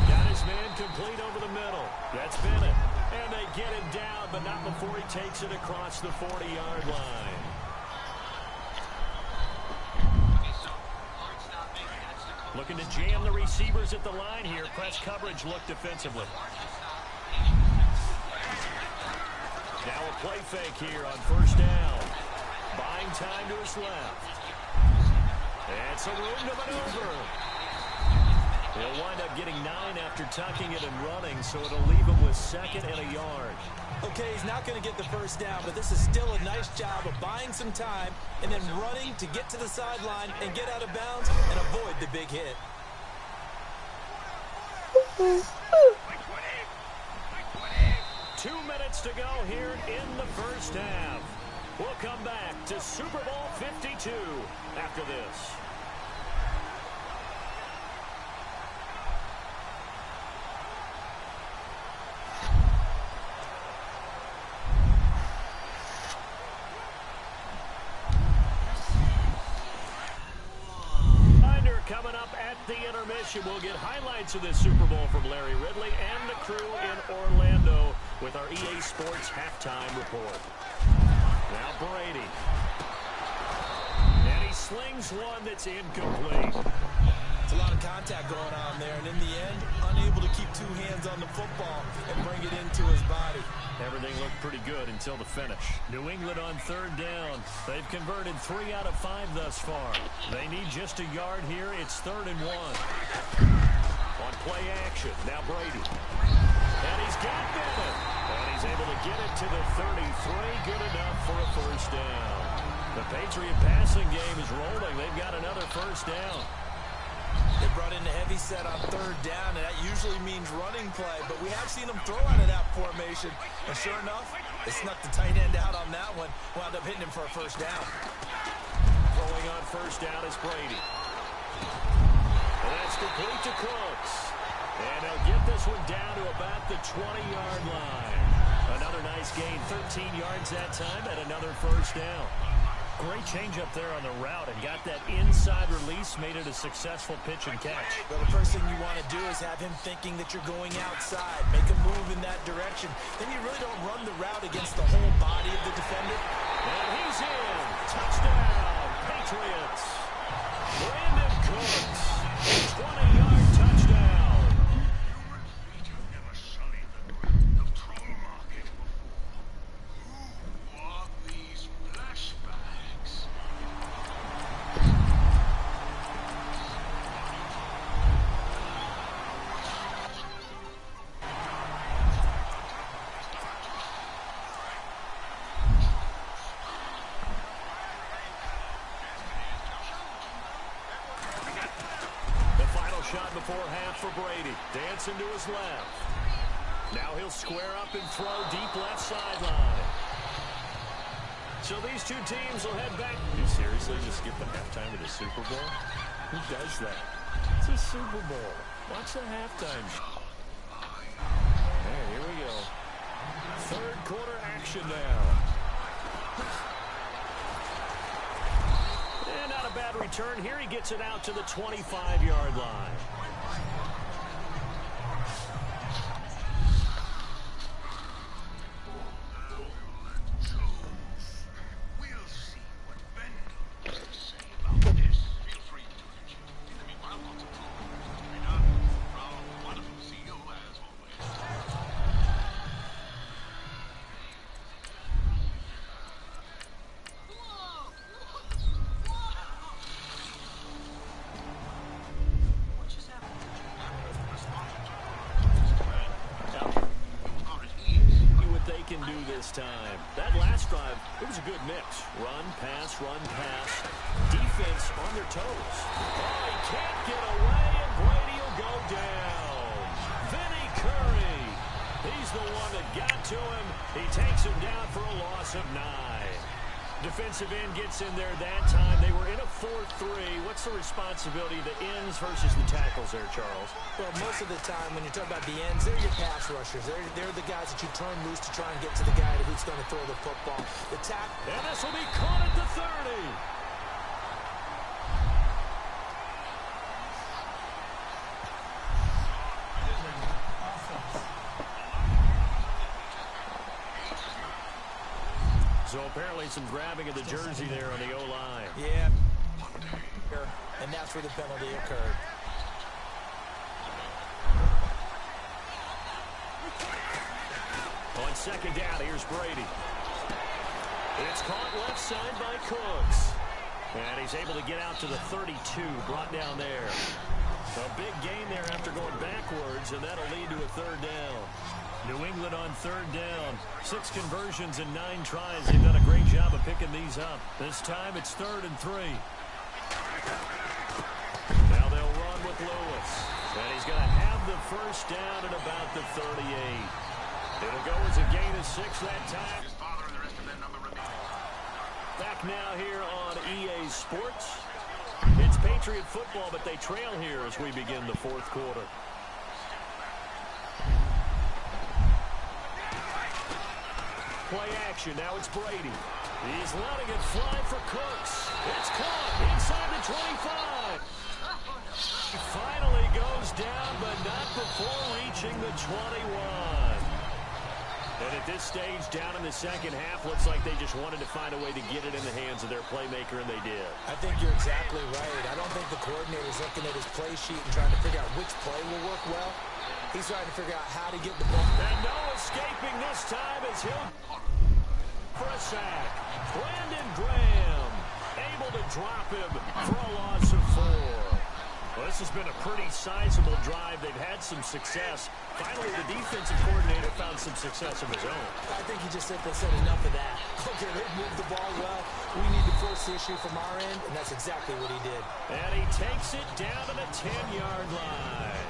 Got his man complete over the middle. That's Bennett. And they get him down, but not before he takes it across the 40-yard line. Looking to jam the receivers at the line here. Press coverage look defensively. Now a play fake here on first down. Buying time to his left. And some room to maneuver. He'll wind up getting 9 after tucking it and running, so it'll leave him with second and a yard. Okay, he's not going to get the first down, but this is still a nice job of buying some time and then running to get to the sideline and get out of bounds and avoid the big hit. 2 minutes to go here in the first half. We'll come back to Super Bowl 52 after this. Coming up at the intermission, we'll get highlights of this Super Bowl from Larry Ridley and the crew in Orlando with our EA Sports halftime report. Now Brady. And he slings one that's incomplete. It's a lot of contact going on there, and in the end, unable to keep 2 hands on the football and bring it into his body. Everything looked pretty good until the finish. New England on third down. They've converted 3 out of 5 thus far. They need just a yard here. It's 3rd and 1. On play action, now Brady. And he's got Bennett. And he's able to get it to the 33. Good enough for a first down. The Patriot passing game is rolling. They've got another first down. They brought in the heavy set on third down, and that usually means running play, but we have seen them throw out of that formation. And sure enough, they snuck the tight end out on that one, wound up hitting him for a first down. Throwing on first down is Brady. And that's complete to Cooks. And they'll get this one down to about the 20-yard line. Another nice gain, 13 yards that time, and another first down. Great change up there on the route and got that inside release, made it a successful pitch and catch. Well, the first thing you want to do is have him thinking that you're going outside, make a move in that direction. Then you really don't run the route against the whole body of the defender. And he's in. Touchdown, Patriots. Brandon Cooks, 20-yard touchdown. Shot before half for Brady. Dancing to his left. Now he'll square up and throw deep left sideline. So these two teams will head back. You seriously just skip the halftime of the Super Bowl? Who does that? It's a Super Bowl. Watch the halftime show. Hey, here we go. Third quarter action now. And not a bad return here. He gets it out to the 25-yard line. Time. That last drive, it was a good mix. Run, pass, defense on their toes. Oh, he can't get away, and Brady will go down. Vinny Curry, he's the one that got to him. He takes him down for a loss of 9. Defensive end gets in there that time. They were in a 4-3. What's the responsibility of the ends versus the tackles there, Charles? Well, most of the time when you're talking about the ends, they're your pass rushers. They're the guys that you turn loose to try and get to the guy who's going to throw the football. The tackle. And this will be caught at the 30. So apparently some grabbing of the jersey there on the O-line. Yeah. And that's where the penalty occurred. On second down, here's Brady. It's caught left side by Cooks. And he's able to get out to the 32, brought down there. A big gain there after going backwards, and that'll lead to a third down. New England on third down. 6 conversions and 9 tries. They've done a great job of picking these up. This time it's 3rd and 3. Now they'll run with Lewis. And he's going to have the first down at about the 38. It'll go as a gain of 6 that time. Back now here on EA Sports. It's Patriot football, but they trail here as we begin the 4th quarter. Play action. Now it's Brady. He's letting it fly for Cooks. It's caught inside the 25. He finally goes down, but not before reaching the 21. And at this stage, down in the second half, looks like they just wanted to find a way to get it in the hands of their playmaker, and they did. I think you're exactly right. I don't think the coordinator's looking at his play sheet and trying to figure out which play will work well. He's trying to figure out how to get the ball. And no escaping this time as he'll for a sack. Brandon Graham able to drop him for a loss of 4. Well, this has been a pretty sizable drive. They've had some success. Finally, the defensive coordinator found some success of his own. I think he just simply said enough of that. Okay, they've moved the ball well. We need to force the issue from our end, and that's exactly what he did. And he takes it down to the 10-yard line.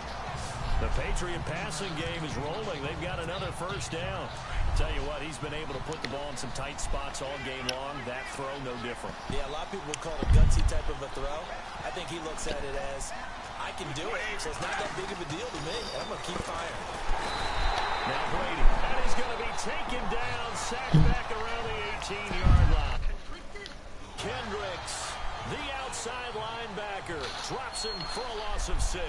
The Patriot passing game is rolling. They've got another first down. Tell you what, he's been able to put the ball in some tight spots all game long. That throw, no different. Yeah, a lot of people would call it a gutsy type of a throw. I think he looks at it as, I can do it, so it's not that big of a deal to me. I'm going to keep firing. Now Brady, and he's going to be taken down, sacked back around the 18-yard line. Kendricks, the outside linebacker, drops him for a loss of 6.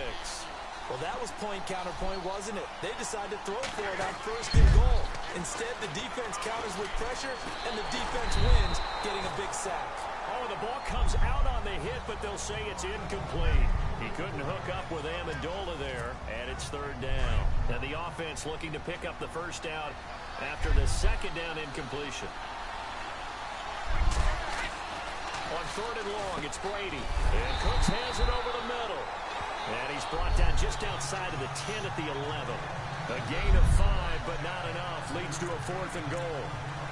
Well, that was point counterpoint, wasn't it? They decided to throw for it on 1st and goal. Instead, the defense counters with pressure, and the defense wins, getting a big sack. Oh, the ball comes out on the hit, but they'll say it's incomplete. He couldn't hook up with Amendola there, and it's 3rd down. And the offense looking to pick up the first down after the 2nd down incompletion. On 3rd and long, it's Brady. And Cooks has it over the middle. And he's brought down just outside of the 10 at the 11. A gain of 5, but not enough. Leads to a 4th and goal.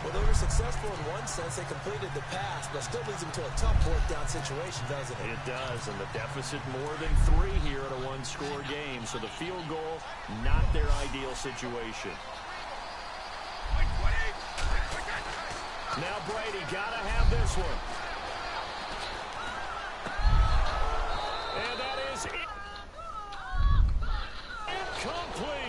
Well, they were successful in one sense. They completed the pass, but still leads them to a tough 4th down situation, doesn't it? It does, and the deficit more than 3 here in a one-score game. So the field goal, not their ideal situation. Now Brady, gotta have this one. And that is it. Incomplete.